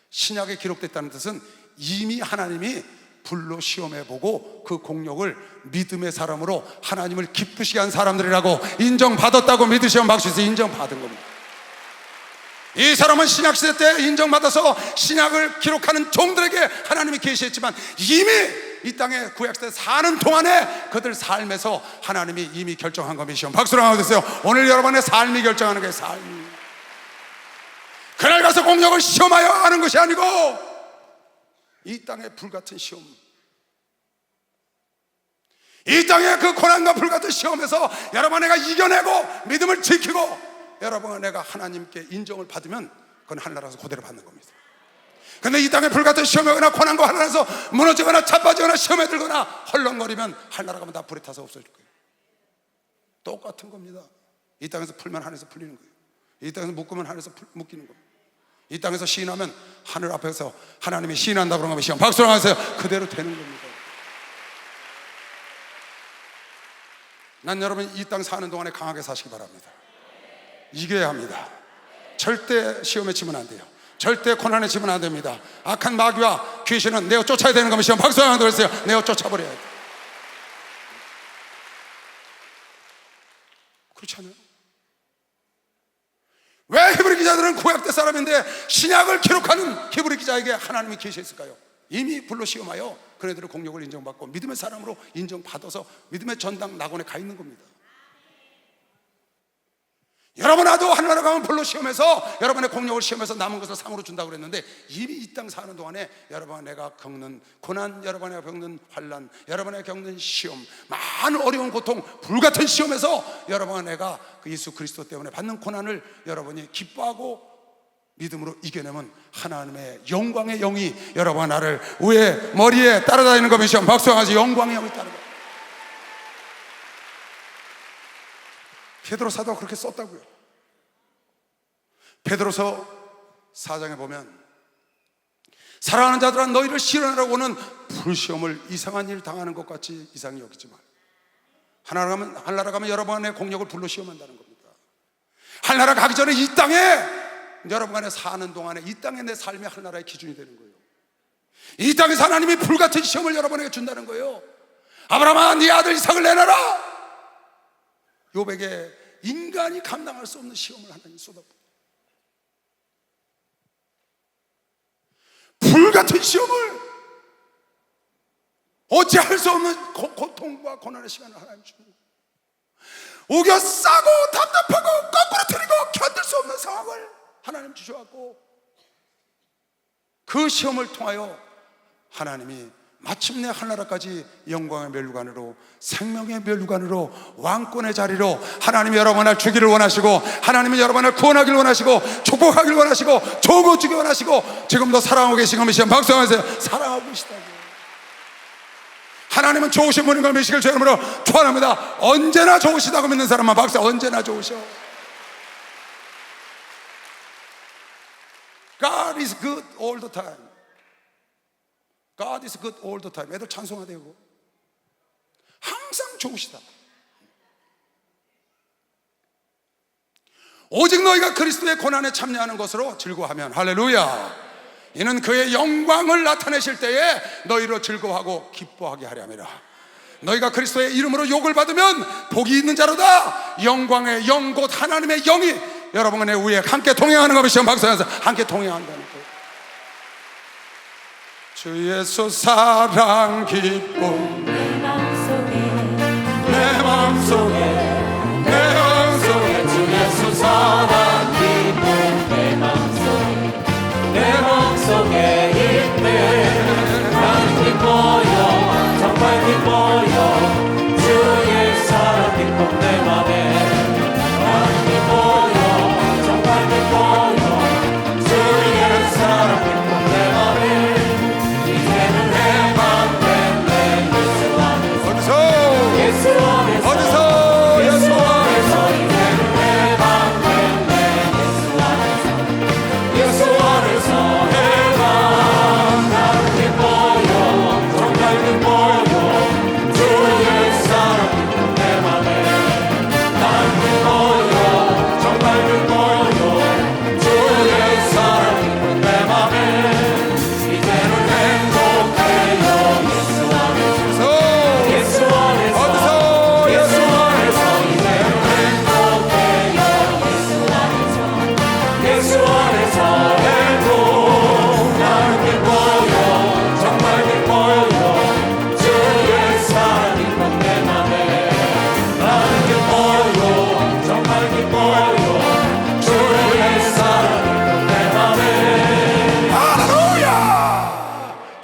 신약에 기록됐다는 뜻은 이미 하나님이 불로 시험해보고 그 공력을 믿음의 사람으로 하나님을 기쁘시게 한 사람들이라고 인정받았다고 믿으시면 박수해서 인정받은 겁니다. 이 사람은 신약시대 때 인정받아서 신약을 기록하는 종들에게 하나님이 계시했지만 이미 이 땅에 구약시대 사는 동안에 그들 삶에서 하나님이 이미 결정한 것이요. 박수를 한번 주세요. 오늘 여러분의 삶이 결정하는 거예요. 삶이. 그날 가서 공력을 시험하여 하는 것이 아니고 이 땅의 불같은 시험, 이 땅의 그 고난과 불같은 시험에서 여러분 내가 이겨내고 믿음을 지키고 여러분 내가 하나님께 인정을 받으면 그건 하늘나라에서 그대로 받는 겁니다. 근데 이 땅의 불같은 시험에 오거나 고난과 하늘나라에서 무너지거나 자빠지거나 시험에 들거나 헐렁거리면 하늘나라 가면 다 불에 타서 없어질 거예요. 똑같은 겁니다. 이 땅에서 풀면 하늘에서 풀리는 거예요. 이 땅에서 묶으면 하늘에서 묶이는 겁니다. 이 땅에서 시인하면 하늘 앞에서 하나님이 시인한다 그런 거면 시험 박수를 하세요. 그대로 되는 겁니다. 난 여러분 이 땅 사는 동안에 강하게 사시기 바랍니다. 이겨야 합니다. 절대 시험에 치면 안 돼요. 절대 고난에 치면 안 됩니다. 악한 마귀와 귀신은 내어 쫓아야 되는 겁니다. 박수 한번 들으세요. 내어 쫓아버려야 돼요. 그렇지 않아요? 왜 히브리 기자들은 구약대 사람인데 신약을 기록하는 히브리 기자에게 하나님이 계셨을까요? 이미 불로 시험하여 그네들의 공력을 인정받고 믿음의 사람으로 인정받아서 믿음의 전당 낙원에 가 있는 겁니다. 여러분 나도 하늘나라 가면 불로 시험해서 여러분의 공력을 시험해서 남은 것을 상으로 준다고 그랬는데 이미 이 땅 사는 동안에 여러분 내가 겪는 고난, 여러분이 겪는 환난, 여러분이 겪는 시험, 많은 어려운 고통, 불같은 시험에서 여러분 내가 그 예수 그리스도 때문에 받는 고난을 여러분이 기뻐하고 믿음으로 이겨내면 하나님의 영광의 영이 여러분 나를 위에 머리에 따라다니는 것이죠. 박수하지. 영광의 영이 따라다. 베드로 사도가 그렇게 썼다고요. 베드로서 4장에 보면 사랑하는 자들아 너희를 시련하라고 오는 불시험을 이상한 일 당하는 것 같이 이상히 여기지 마. 하늘나라 가면 여러분의 공력을 불로 시험한다는 겁니다. 하늘나라 가기 전에 이 땅에 여러분 간에 사는 동안에 이 땅에 내 삶의 하늘나라의 기준이 되는 거예요. 이 땅에서 하나님이 불같은 시험을 여러분에게 준다는 거예요. 아브라함아 네 아들 이삭을 내놔라. 욥에게 인간이 감당할 수 없는 시험을 하나님이 쏟아붓고 불같은 시험을 어찌할 수 없는 고통과 고난의 시간을 하나님 주는 거예요. 우겨 싸고 답답하고 거꾸로 틀리고 견딜 수 없는 상황을 하나님 주셔갖고 그 시험을 통하여 하나님이 마침내 하늘나라까지 영광의 멸류관으로 생명의 멸류관으로 왕권의 자리로 하나님이 여러분을 주기를 원하시고 하나님이 여러분을 구원하기를 원하시고 축복하기를 원하시고 좋은 것 주기 원하시고 지금도 사랑하고 계신 것이시면 박수하세요. 사랑하고 계시다고. 하나님은 좋으신 분인 걸 믿으시길 주의 이름으로 축원합니다. 언제나 좋으시다고 믿는 사람만 박수. 언제나 좋으셔. God is good all the time. God is good all the time. 애들 찬송하대요. 항상 좋으시다. 오직 너희가 그리스도의 고난에 참여하는 것으로 즐거워하면 할렐루야. 이는 그의 영광을 나타내실 때에 너희로 즐거워하고 기뻐하게 하려 함이라. 너희가 그리스도의 이름으로 욕을 받으면 복이 있는 자로다. 영광의 영 곧 하나님의 영이 여러분의 위에 함께 동행하는 것이 박수하면서 함께 동행한다는 거예요. 주 예수 사랑 기쁨 내 마음속에 내 마음속에 내 마음속에 주 예수 사랑 기쁨 내 마음속에 내 마음속에 있네. 난 기뻐요 정말 기뻐요 주의 사랑 기쁨 내 맘에 난 기뻐요 정말 기뻐요 주의 사랑 기쁨 내 맘에 예수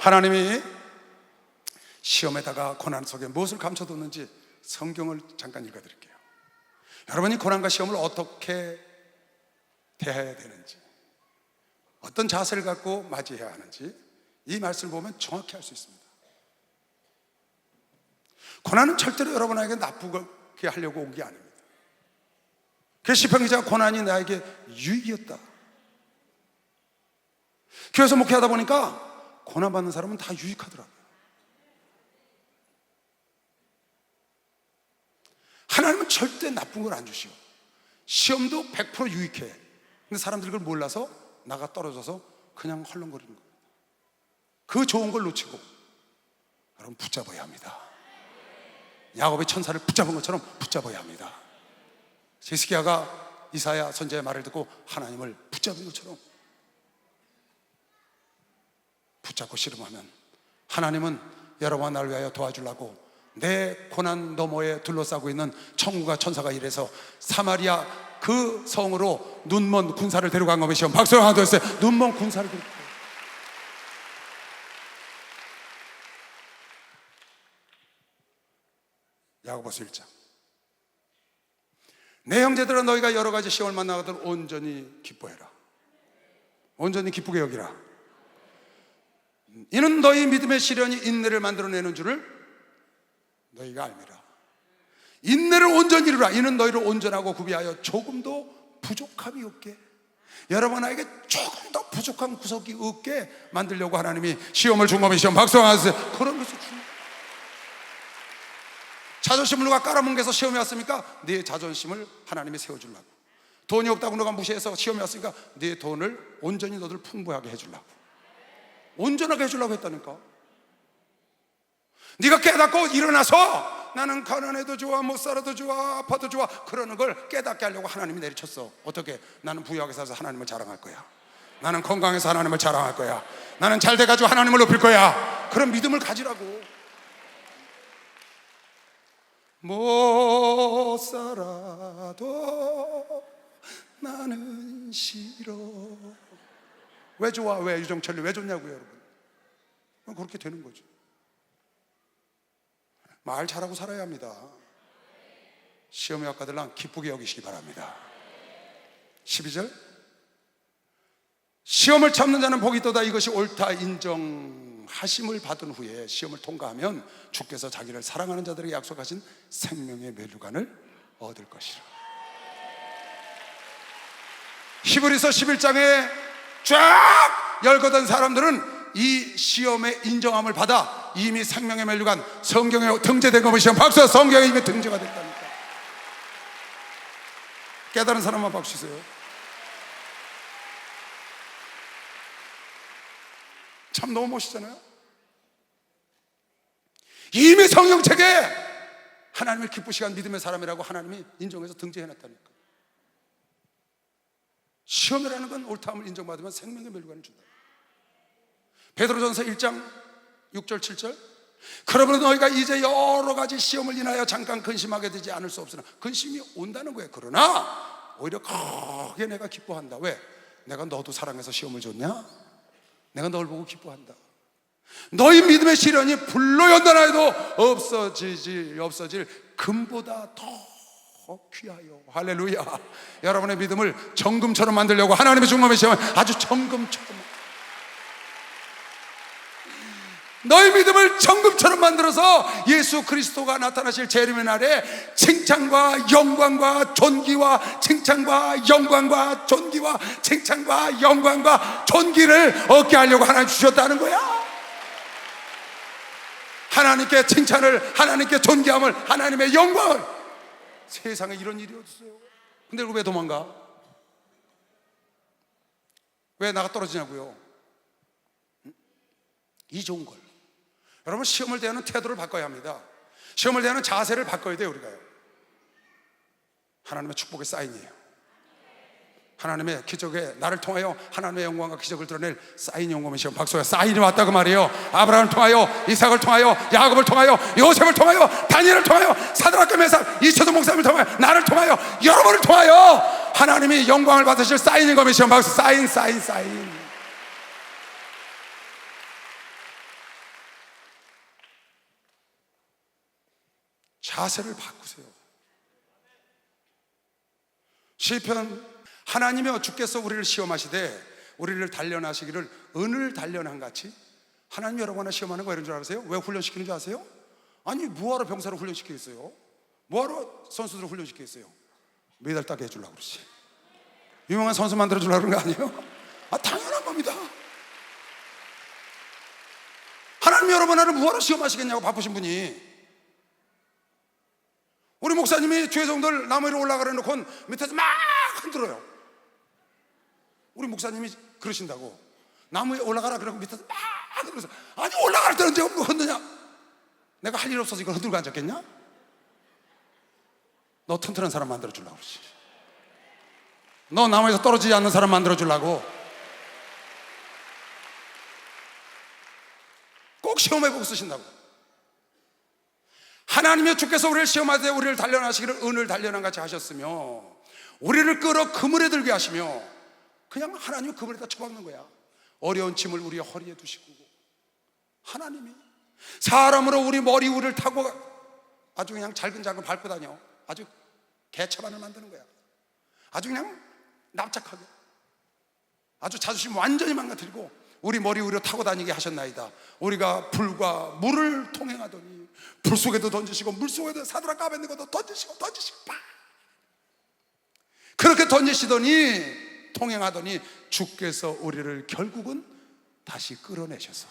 하나님이 시험에다가 고난 속에 무엇을 감춰뒀는지 성경을 잠깐 읽어드릴게요. 여러분이 고난과 시험을 어떻게 대해야 되는지, 어떤 자세를 갖고 맞이해야 하는지 이 말씀을 보면 정확히 알 수 있습니다. 고난은 절대로 여러분에게 나쁘게 하려고 온 게 아닙니다. 그 시편 기자가 고난이 나에게 유익이었다. 교회에서 목회하다 보니까 고난받는 사람은 다 유익하더라고요. 하나님은 절대 나쁜 걸 안 주시오. 시험도 100% 유익해. 근데 사람들이 그걸 몰라서 나가 떨어져서 그냥 헐렁거리는 겁니다. 그 좋은 걸 놓치고 여러분 붙잡아야 합니다. 야곱의 천사를 붙잡은 것처럼 붙잡아야 합니다. 히스기야가 이사야 선지자의 말을 듣고 하나님을 붙잡은 것처럼 붙잡고 씨름하면 하나님은 여러분과 나를 위하여 도와주려고 내 고난 너머에 둘러싸고 있는 천군과 천사가 이래서 사마리아 그 성으로 눈먼 군사를 데려간 것이요. 박수를 하나 더 했어요. 눈먼 군사를 데려간 거예요. 야고보서 1장. 내 형제들아 너희가 여러 가지 시험을 만나거든 온전히 기뻐해라. 온전히 기쁘게 여기라. 이는 너희 믿음의 시련이 인내를 만들어내는 줄을 너희가 알미라. 인내를 온전히 이루라. 이는 너희를 온전하고 구비하여 조금도 부족함이 없게, 여러분에게 조금 더 부족한 구석이 없게 만들려고 하나님이 시험을 준 겁니다. 시험 박수 하세요. 그런 것을 줍니다. 자존심을 누가 깔아뭉개서 시험에 왔습니까? 네 자존심을 하나님이 세워주려고. 돈이 없다고 누가 무시해서 시험에 왔으니까 네 돈을 온전히 너들 풍부하게 해주려고, 온전하게 해주려고 했다니까. 네가 깨닫고 일어나서 나는 가난해도 좋아, 못 살아도 좋아, 아파도 좋아 그러는 걸 깨닫게 하려고 하나님이 내리쳤어. 어떻게? 나는 부유하게 살아서 하나님을 자랑할 거야. 나는 건강해서 하나님을 자랑할 거야. 나는 잘 돼가지고 하나님을 높일 거야. 그런 믿음을 가지라고. 못 살아도 나는 싫어. 왜 좋아? 왜 유정철이 왜 좋냐고요, 여러분? 그렇게 되는 거죠. 말 잘하고 살아야 합니다. 시험에 학과들랑 기쁘게 여기시기 바랍니다. 12절. 시험을 참는 자는 복이 있도다. 이것이 옳다 인정하심을 받은 후에 시험을 통과하면 주께서 자기를 사랑하는 자들에게 약속하신 생명의 면류관을 얻을 것이라. 히브리서 11장에 쫙 열거든 사람들은 이 시험의 인정함을 받아 이미 생명의 면류관 성경에 등재된 것이요. 박수. 성경에 이미 등재가 됐다니까. 깨달은 사람만 박수 주세요. 참 너무 멋있잖아요. 이미 성경책에 하나님을 기쁘시게 한 믿음의 사람이라고 하나님이 인정해서 등재해놨다니까. 시험이라는 건 옳다함을 인정받으면 생명의 면류관을 준다. 베드로전서 1장 6절 7절. 그러므로 너희가 이제 여러 가지 시험을 인하여 잠깐 근심하게 되지 않을 수 없으나, 근심이 온다는 거예요. 그러나 오히려 크게 내가 기뻐한다. 왜? 내가 너도 사랑해서 시험을 줬냐? 내가 널 보고 기뻐한다. 너희 믿음의 시련이 불로 연단하여도 없어질 금보다 더 귀하여. 할렐루야. 여러분의 믿음을 정금처럼 만들려고 하나님의 중감의 시험은 아주 정금처럼, 너희 믿음을 정금처럼 만들어서 예수 그리스도가 나타나실 재림의 날에 칭찬과 영광과 존귀와 칭찬과 영광과 존귀와 칭찬과 영광과 존귀를 얻게 하려고 하나님 주셨다는 거야. 하나님께 칭찬을, 하나님께 존귀함을, 하나님의 영광을. 세상에 이런 일이 어딨어요? 근데 왜 도망가? 왜 나가 떨어지냐고요? 이 좋은 걸. 여러분, 시험을 대하는 태도를 바꿔야 합니다. 시험을 대하는 자세를 바꿔야 돼요. 우리가요. 하나님의 축복의 사인이에요. 하나님의 기적에 나를 통하여 하나님의 영광과 기적을 드러낼 사인이 온 거면 시험. 박수야. 사인이 왔다 그 말이에요. 아브라함을 통하여, 이삭을 통하여, 야곱을 통하여, 요셉을 통하여, 다니엘을 통하여, 사드락과 메삭, 이초도 목사님을 통하여, 나를 통하여, 여러분을 통하여 하나님이 영광을 받으실 사인인 거면 시험. 박수. 사인. 자세를 바꾸세요. 시편, 하나님이여 주께서 우리를 시험하시되 우리를 단련하시기를 은을 단련한 같이. 하나님이 여러분을 시험하는 거 이런 줄 아세요? 왜 훈련시키는 줄 아세요? 아니 뭐하러 병사를 훈련시키겠어요? 뭐하러 선수들을 훈련시키겠어요? 메달 따게 해주려고 그러지. 유명한 선수 만들어주려고 그런 거 아니에요? 당연한 겁니다. 하나님 여러분을 뭐하러 시험하시겠냐고, 바쁘신 분이. 우리 목사님이 죄송들 나무 위로 올라가려 놓고 밑에서 막 흔들어요. 우리 목사님이 그러신다고. 나무 위에 올라가라 그러고 밑에서 막 흔들어서, 아니 올라갈 때는 언제 흔드냐? 내가 할 일 없어서 이걸 흔들고 앉았겠냐? 너 튼튼한 사람 만들어주려고 그러지. 너 나무에서 떨어지지 않는 사람 만들어주려고. 꼭 시험해보고 쓰신다고. 하나님의 주께서 우리를 시험하되 우리를 단련하시기를 은을 단련한 같이 하셨으며 우리를 끌어 그물에 들게 하시며. 그냥 하나님이 그물에다 쳐박는 거야. 어려운 짐을 우리 허리에 두시고. 하나님이 사람으로 우리 머리 위를 타고 아주 그냥 잘근잘근 밟고 다녀. 아주 개차반을 만드는 거야. 아주 그냥 납작하게, 아주 자존심 완전히 망가뜨리고 우리 머리 위로 타고 다니게 하셨나이다. 우리가 불과 물을 통행하더니 불 속에도 던지시고 물 속에도 사드락 아벤느고도 던지시고 팍 그렇게 던지시더니 통행하더니 주께서 우리를 결국은 다시 끌어내셔서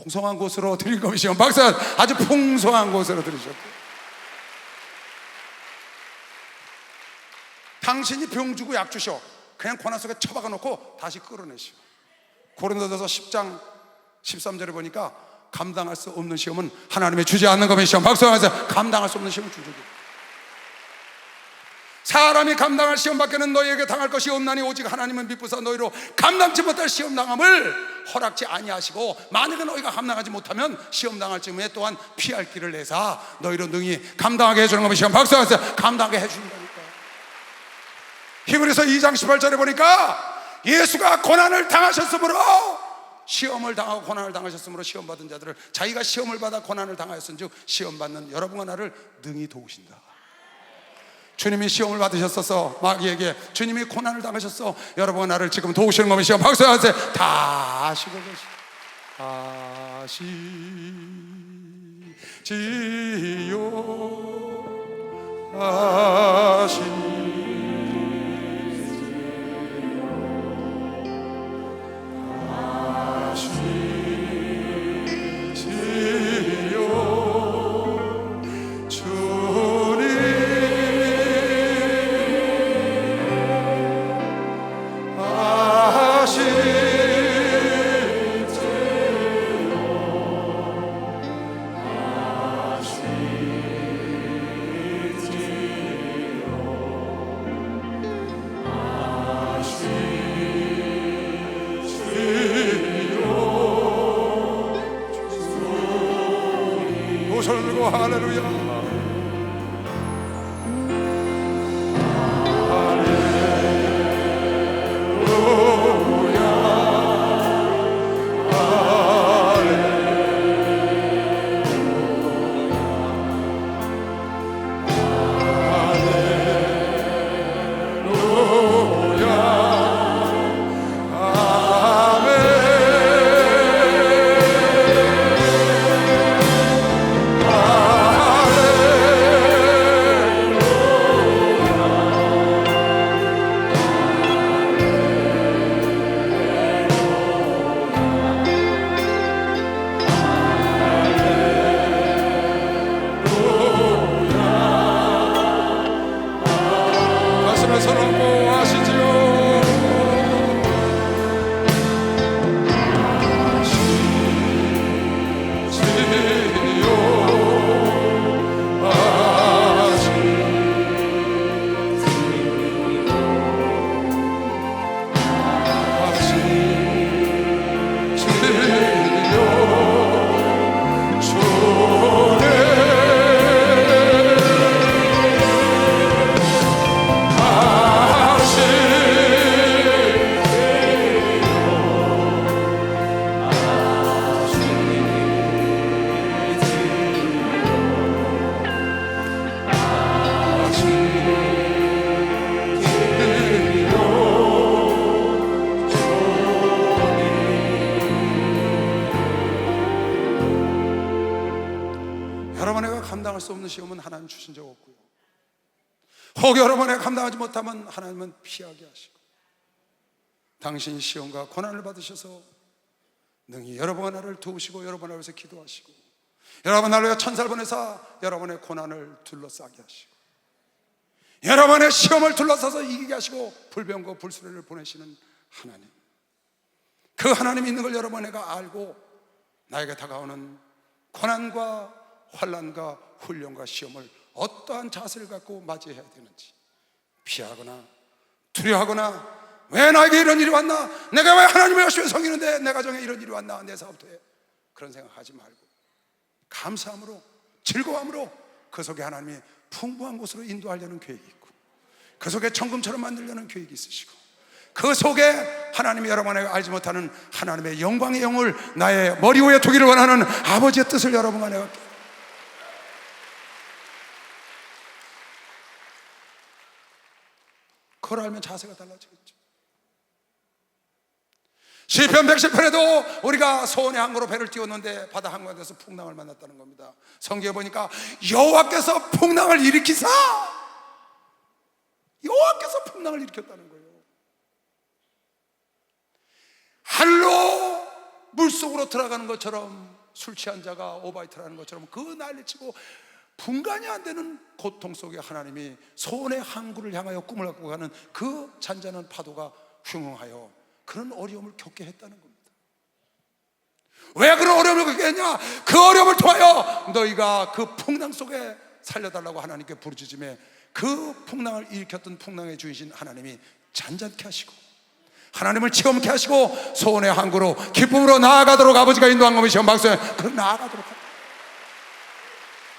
풍성한 곳으로 드릴 것이요. 박수. 아주 풍성한 곳으로 들으셨고, 당신이 병 주고 약 주셔 그냥 고난 속에 처박아 놓고 다시 끌어내시오. 고린도전서 10장 13절에 보니까 감당할 수 없는 시험은 하나님의 주지 않는 것이 시험. 박수하면서 감당할 수 없는 시험을 주죠. 사람이 감당할 시험밖에는 너희에게 당할 것이 없나니 오직 하나님은 미쁘사 너희로 감당치 못할 시험 당함을 허락지 아니하시고 만약에 너희가 감당하지 못하면 시험 당할 즈음에 또한 피할 길을 내사 너희로 능히 감당하게 해주는 것이 시험. 박수하면서 감당하게 해주신다니까. 히브리서 2장 18절에 보니까 예수가 고난을 당하셨으므로, 시험을 당하고 고난을 당하셨으므로 시험받은 자들을 자기가 시험을 받아 고난을 당하였은즉 시험받는 여러분과 나를 능히 도우신다. 주님이 시험을 받으셨어서 마귀에게 주님이 고난을 당하셨어. 여러분과 나를 지금 도우시는 것이 시험. 박수하세요. 다시 하시지요. 손을 들고 할렐루야. 감당할 수 없는 시험은 하나님 주신 적 없고요. 혹 여러분이 감당하지 못하면 하나님은 피하게 하시고, 당신 시험과 고난을 받으셔서 능히 여러분 하나를 도우시고 여러분 앞에서 기도하시고 여러분 하나를 천사를 보내사 여러분의 고난을 둘러싸게 하시고 여러분의 시험을 둘러싸서 이기게 하시고 불병과 불수레를 보내시는 하나님, 그 하나님이 있는 걸 여러분에게 알고 나에게 다가오는 고난과 환난과 훈련과 시험을 어떠한 자세를 갖고 맞이해야 되는지, 피하거나 두려워하거나 왜 나에게 이런 일이 왔나, 내가 왜 하나님을 열심히 섬기는데 내 가정에 이런 일이 왔나, 내 사업도에, 그런 생각하지 말고 감사함으로 즐거움으로 그 속에 하나님이 풍부한 곳으로 인도하려는 계획이 있고 그 속에 천금처럼 만들려는 계획이 있으시고 그 속에 하나님이 여러분에게 알지 못하는 하나님의 영광의 영을 나의 머리 위에 두기를 원하는 아버지의 뜻을 여러분 안에 갖게, 그걸 알면 자세가 달라지겠죠. 시편 110편에도 우리가 소원의 항구로 배를 띄웠는데 바다 한가운데서 풍랑을 만났다는 겁니다. 성경에 보니까 여호와께서 풍랑을 일으키사, 여호와께서 풍랑을 일으켰다는 거예요. 하늘로 물속으로 들어가는 것처럼, 술 취한 자가 오바이트를 하는 것처럼 그 난리치고 분간이 안 되는 고통 속에 하나님이 소원의 항구를 향하여 꿈을 갖고 가는 그 잔잔한 파도가 흉흥하여 그런 어려움을 겪게 했다는 겁니다. 왜 그런 어려움을 겪게 했냐? 그 어려움을 통하여 너희가 그 풍랑 속에 살려달라고 하나님께 부르짖음에 그 풍랑을 일으켰던 풍랑의 주이신 하나님이 잔잔케 하시고 하나님을 체험케 하시고 소원의 항구로 기쁨으로 나아가도록 아버지가 인도한 것이요, 박수. 그 나아가도록 합니다.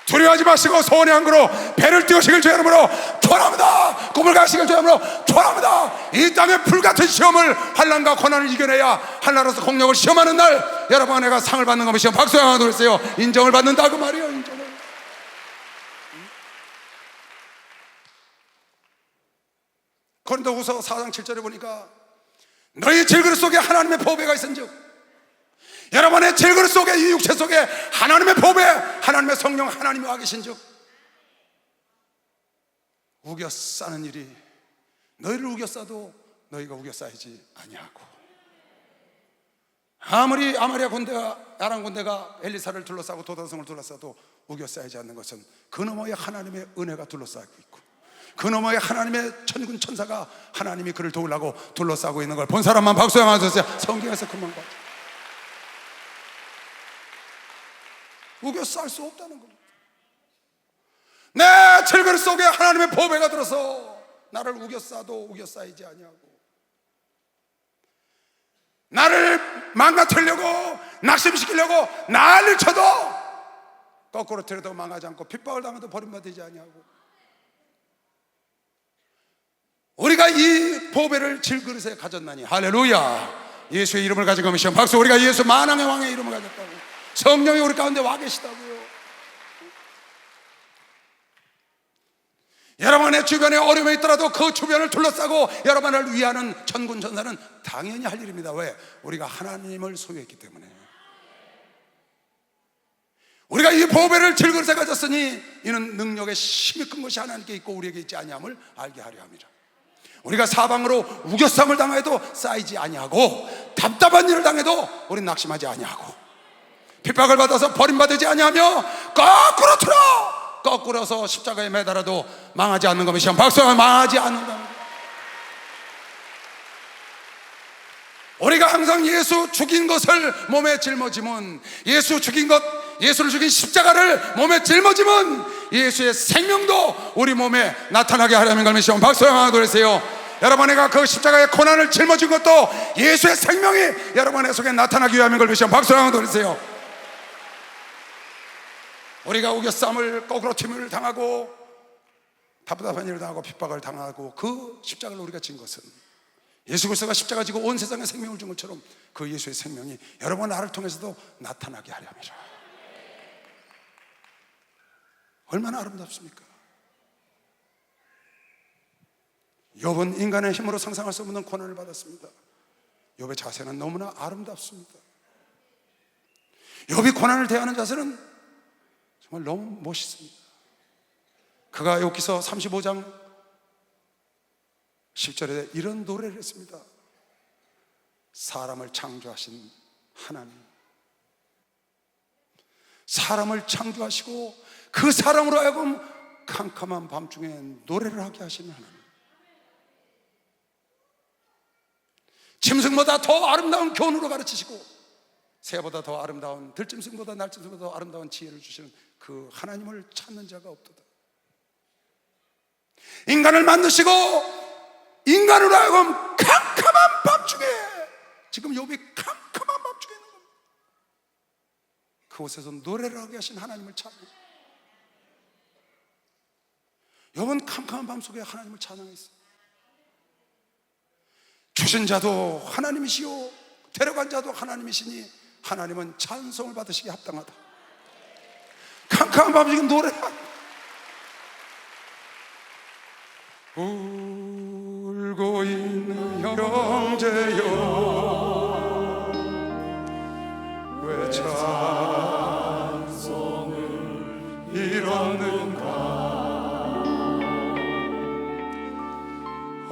두려워하지 마시고 소원의 항구로 배를 띄우시길 주 이름으로 축원합니다. 꿈을 가시길 주 이름으로 축원합니다. 이 땅의 불같은 시험을, 환난과 고난을 이겨내야 하나로서 공력을 시험하는 날 여러분 안에가 상을 받는 것이요, 박수 한번 드리세요. 인정을 받는다 그 말이에요. 인정을. 고린도후서 4장 7절에 보니까 너희 질그릇 속에 하나님의 보배가 있은즉, 여러분의 질그릇 속에, 이 육체 속에 하나님의 보배, 하나님의 성령, 하나님이 와 계신즉 우겨 싸는 일이, 너희를 우겨 싸도 너희가 우겨 싸이지 아니하고, 아무리 아마리아 군대가, 아람 군대가 엘리사를 둘러싸고 도단성을 둘러싸도 우겨 싸이지 않는 것은 그 너머에 하나님의 은혜가 둘러싸고 있고 그 너머에 하나님의 천군 천사가 하나님이 그를 도우려고 둘러싸고 있는 걸 본 사람만 박수 한번 주세요. 성경에서 그만 봐. 우겨 쌀 수 없다는 겁니다. 내 질그릇 속에 하나님의 보배가 들어서 나를 우겨 싸도 우겨 싸이지 아니하고, 나를 망가뜨리려고 낙심시키려고 난리를 쳐도 거꾸로 들여도 망하지 않고 핍박을 당해도 버림받지 아니하고, 우리가 이 보배를 질그릇에 가졌나니 할렐루야. 예수의 이름을 가진 것이요, 박수. 우리가 예수 만왕의 왕의 이름을 가졌다고, 성령이 우리 가운데 와 계시다고요. 여러분의 주변에 어려움이 있더라도 그 주변을 둘러싸고 여러분을 위하는 천군 천사는 당연히 할 일입니다. 왜? 우리가 하나님을 소유했기 때문에. 우리가 이 보배를 질그릇에 가졌으니 이는 능력의 힘이 큰 것이 하나님께 있고 우리에게 있지 아니함을 알게 하려 함이라. 우리가 사방으로 우겨쌈을 당해도 쌓이지 아니하고 답답한 일을 당해도 우리는 낙심하지 아니하고 핍박을 받아서 버림받지 아니하며 거꾸로 틀어 거꾸로서 십자가에 매달아도 망하지 않는 것이요, 박수하면 망하지 않는다. 우리가 항상 예수 죽인 것을 몸에 짊어지면, 예수 죽인 것, 예수를 죽인 십자가를 몸에 짊어지면 예수의 생명도 우리 몸에 나타나게 하려는 것이요, 박수 한번 드리세요. 여러분, 내가 그 십자가의 고난을 짊어진 것도 예수의 생명이 여러분의 속에 나타나기 위함인 것이요, 박수 한번 드리세요. 우리가 우겨쌈을, 거꾸로 튀김을 당하고 답답한 일을 당하고 핍박을 당하고 그 십자가를 우리가 진 것은 예수 그리스도가 십자가 지고 온 세상에 생명을 준 것처럼 그 예수의 생명이 여러분 나를 통해서도 나타나게 하려 합니다. 얼마나 아름답습니까? 욥은 인간의 힘으로 상상할 수 없는 고난을 받았습니다. 욥의 자세는 너무나 아름답습니다. 욥이 고난을 대하는 자세는 정말 너무 멋있습니다. 그가 욥기서 35장 10절에 이런 노래를 했습니다. 사람을 창조하신 하나님, 사람을 창조하시고 그 사람으로 하여금 캄캄한 밤중에 노래를 하게 하시는 하나님, 짐승보다 더 아름다운 교훈으로 가르치시고 새보다 더 아름다운, 들짐승보다 날짐승보다 더 아름다운 지혜를 주시는 그 하나님을 찾는 자가 없도다. 인간을 만드시고 인간으로 하여금 캄캄한 밤중에, 지금 욥이 캄캄한 밤중에 있는 겁니다. 그곳에서 노래를 하게 하신 하나님을 찾는, 욥은 캄캄한 밤속에 하나님을 찬양했어요. 주신 자도 하나님이시오 데려간 자도 하나님이시니 하나님은 찬송을 받으시기 합당하다. 캄캄한 밤중에 노래를, 울고 있는 형제여 왜 찬송을 잃었는가.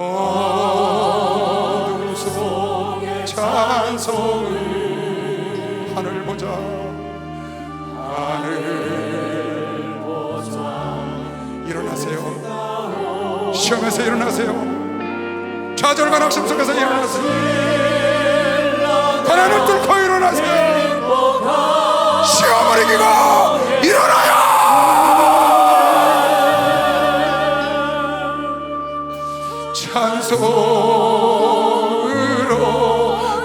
어둠 속에 찬송을, 하늘 보자 하늘 보자. 일어나세요. 시험에서 일어나세요. 좌절과 낙심 속에서 일어나세요. 고난을 뚫고 일어나세요. 시험을 이기고 일어나요. 찬송으로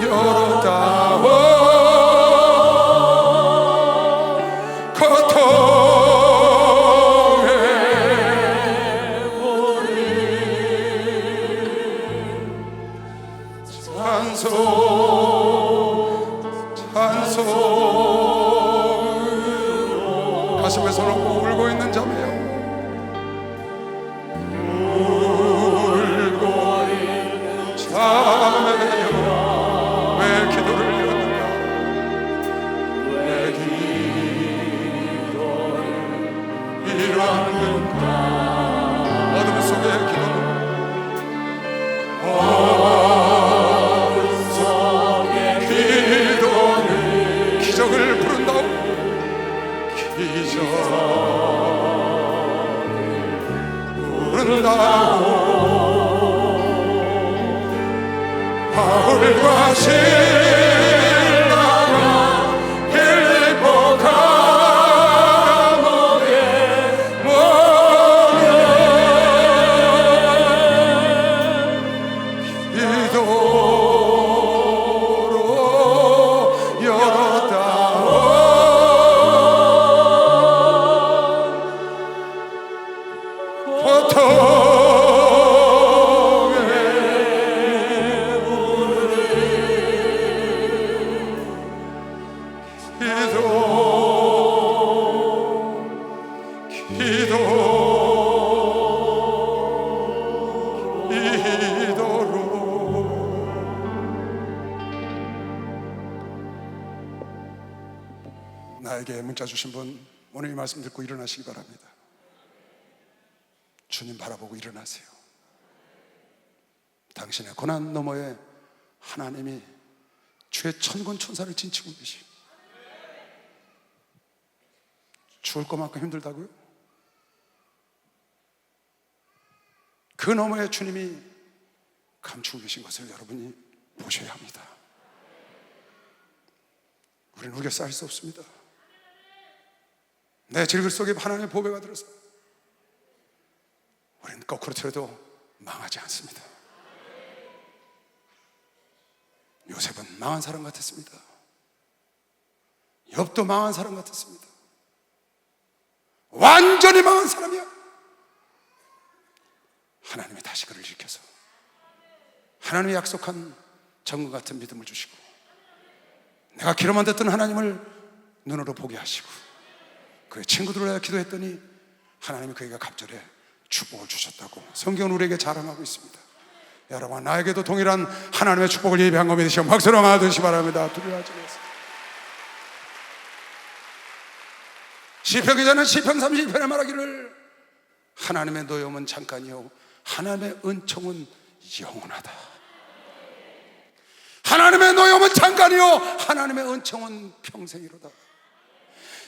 열어다오 찬송으로 가슴에 손 얹고 울고 있는 자매요, 울고 있는 자매요 왜 기도를 잃었는가. 왜 기도를 잃었는가. 어둠 속의 기도는, 기적을 부른다오. 기적을 부른다오. 바울과 실라가 빌립보 감옥에 모여 기도로 열었다오. 나에게 문자 주신 분, 오늘 이 말씀 듣고 일어나시기 바랍니다. 주님 바라보고 일어나세요. 당신의 고난 너머에 하나님이 주의 천군 천사를 진치고 계시. 죽을 것만큼 힘들다고요? 그 너머에 주님이 감추고 계신 것을 여러분이 보셔야 합니다. 우리는 우겨 쌓일 수 없습니다. 내 질글 속에 하나님의 보배가 들어서 우리는 거꾸로 틀어도 망하지 않습니다. 요셉은 망한 사람 같았습니다. 욥도 망한 사람 같았습니다. 완전히 망한 사람이야. 하나님이 다시 그를 일으켜서 하나님이 약속한 정금 같은 믿음을 주시고, 내가 기로만 듣던 하나님을 눈으로 보게 하시고, 그의 친구들을 위해 기도했더니 하나님이 그에게 갑절에 축복을 주셨다고 성경은 우리에게 자랑하고 있습니다. 여러분, 나에게도 동일한 하나님의 축복을 예비한 거 믿으시고 박수로 하듯이 바랍니다. 두려워하지 마세요. 시편 기자는 시편 32편에 말하기를 하나님의 노염은 잠깐이요 하나님의 은총은 영원하다. 하나님의 노염은 잠깐이요 하나님의 은총은 평생이로다.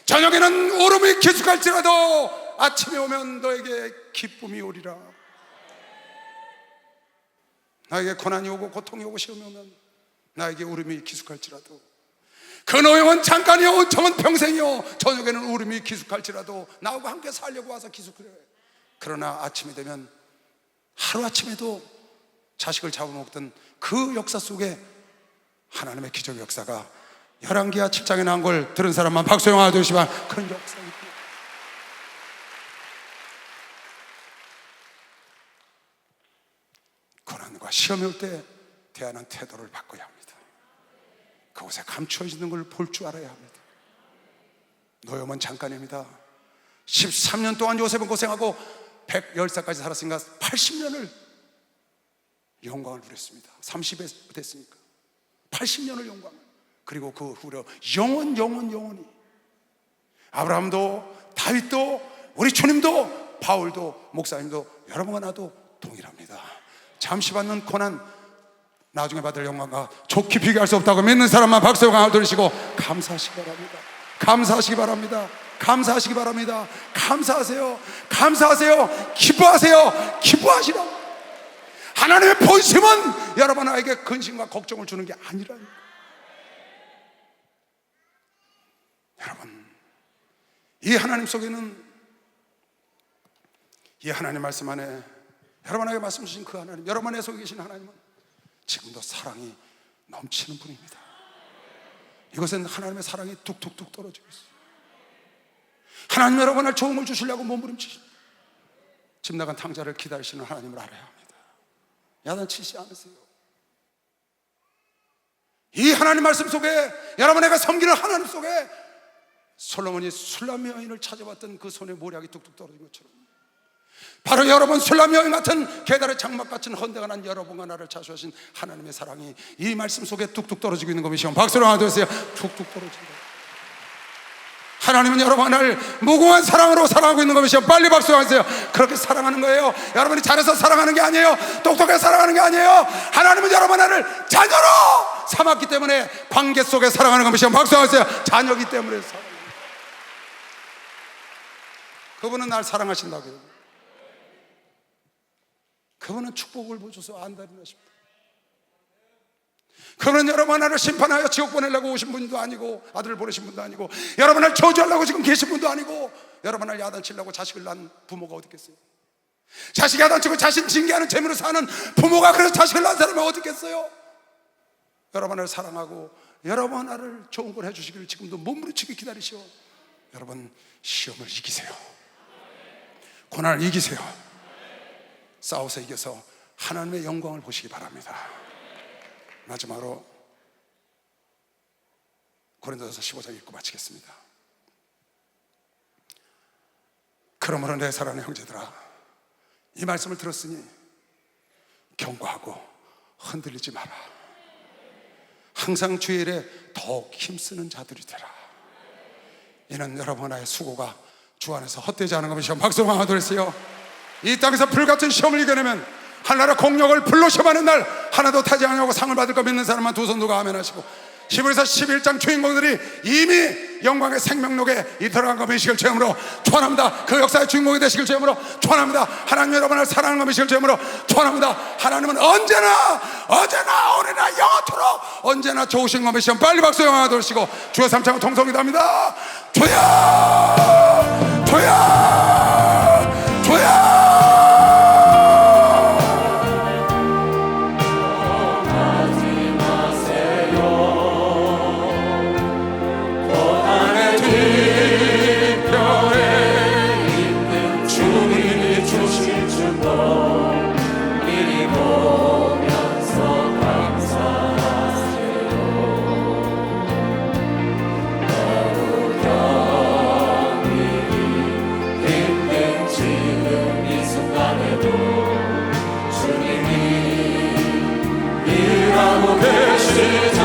저녁에는 울음이 기숙할지라도 아침에 오면 너에게 기쁨이 오리라. 나에게 고난이 오고 고통이 오고 시험이 오면 나에게 울음이 기숙할지라도 그 노염은 잠깐이요 은총은 평생이요. 저녁에는 울음이 기숙할지라도 나하고 함께 살려고 와서 기숙해. 그러나 아침이 되면 하루아침에도 자식을 잡아먹던 그 역사 속에 하나님의 기적 역사가 열왕기하 7장에 나온 걸 들은 사람만 박수 영화 되시면 그런 역사가 있고, 고난과 시험이 올 때 대하는 태도를 바꿔야 합니다. 그곳에 감추어지는 걸 볼 줄 알아야 합니다. 노염은 잠깐입니다. 13년 동안 요셉은 고생하고 110살까지 살았으니까 80년을 영광을 누렸습니다. 30에 됐으니까 80년을 영광을. 그리고 그 후로 영원히 아브라함도 다윗도 우리 주님도 바울도 목사님도 여러분과 나도 동일합니다. 잠시 받는 고난 나중에 받을 영광과 좋게 비교할 수 없다고 믿는 사람만 박수 영광을 돌리시고 감사하시기 바랍니다. 감사하시기 바랍니다. 감사하시기 바랍니다. 감사하세요. 감사하세요. 기뻐하세요. 기뻐하시라. 하나님의 본심은 여러분에게 근심과 걱정을 주는 게 아니라니까. 여러분, 이 하나님 속에는, 이 하나님 말씀 안에 여러분에게 말씀 주신 그 하나님, 여러분 안에 속에 계신 하나님은 지금도 사랑이 넘치는 분입니다. 이것은 하나님의 사랑이 뚝뚝뚝 떨어지고 있어요. 하나님 여러분을 좋은 걸 주시려고 몸부림치십니다. 집 나간 탕자를 기다리시는 하나님을 알아야 합니다. 야단치지 않으세요. 이 하나님 말씀 속에, 여러분에게 섬기는 하나님 속에 솔로몬이 술람 여인을 찾아봤던 그 손에 모략이 뚝뚝 떨어진 것처럼 바로 여러분 술람 여인 같은 계달의 장막 같은 헌대가 난 여러분과 나를 자수하신 하나님의 사랑이 이 말씀 속에 뚝뚝 떨어지고 있는 것이요. 박수로 하나 주세요. 뚝뚝 떨어진다. 하나님은 여러분을 무궁한 사랑으로 사랑하고 있는 것이요. 빨리 박수 하세요. 그렇게 사랑하는 거예요. 여러분이 잘해서 사랑하는 게 아니에요. 똑똑해서 사랑하는 게 아니에요. 하나님은 여러분을 자녀로 삼았기 때문에 관계 속에 사랑하는 것이요. 박수 하세요. 자녀기 때문에 사랑합니다. 그분은 날 사랑하신다고요. 그분은 축복을 보셔서 안달이나십니다. 그분은 여러분 하나를 심판하여 지옥 보내려고 오신 분도 아니고, 아들을 보내신 분도 아니고, 여러분을 저주하려고 지금 계신 분도 아니고, 여러분을 야단치려고 자식을 낳은 부모가 어디 있겠어요? 자식 야단치고 자신 징계하는 재미로 사는 부모가 그래서 자식을 낳은 사람이 어디 있겠어요? 여러분을 사랑하고 여러분 하나를 좋은 걸 해주시기를 지금도 몸부림치게 기다리시오. 여러분 시험을 이기세요. 고난을 이기세요. 싸워서 이겨서 하나님의 영광을 보시기 바랍니다. 마지막으로 고린도전서 15장 읽고 마치겠습니다. 그러므로 내 사랑하는 형제들아, 이 말씀을 들었으니 경고하고 흔들리지 마라. 항상 주의 일에 더욱 힘쓰는 자들이 되라. 이는 여러분 하나의 수고가 주 안에서 헛되지 않은 것이요. 박수 한번 드리세요. 이 땅에서 불같은 시험을 이겨내면 하나라 공력을 불로 시험하는 날 하나도 타지 않냐고 상을 받을 거 믿는 사람만 두 손 들고 아멘 하시고, 히브리서 11장 주인공들이 이미 영광의 생명록에 이 들어간 거 믿으시길 주님으로 축원합니다. 그 역사의 주인공이 되시길 주님으로 축원합니다. 하나님 여러분을 사랑하는 거 믿으시길 주님으로 축원합니다. 하나님은 언제나 오늘나 영원토록 언제나 좋으신 거 믿으시면 빨리 박수 영화 돌리시고 주여 삼창 통성이답니다. 주여 주여 주여. 주님이 일하고 계시자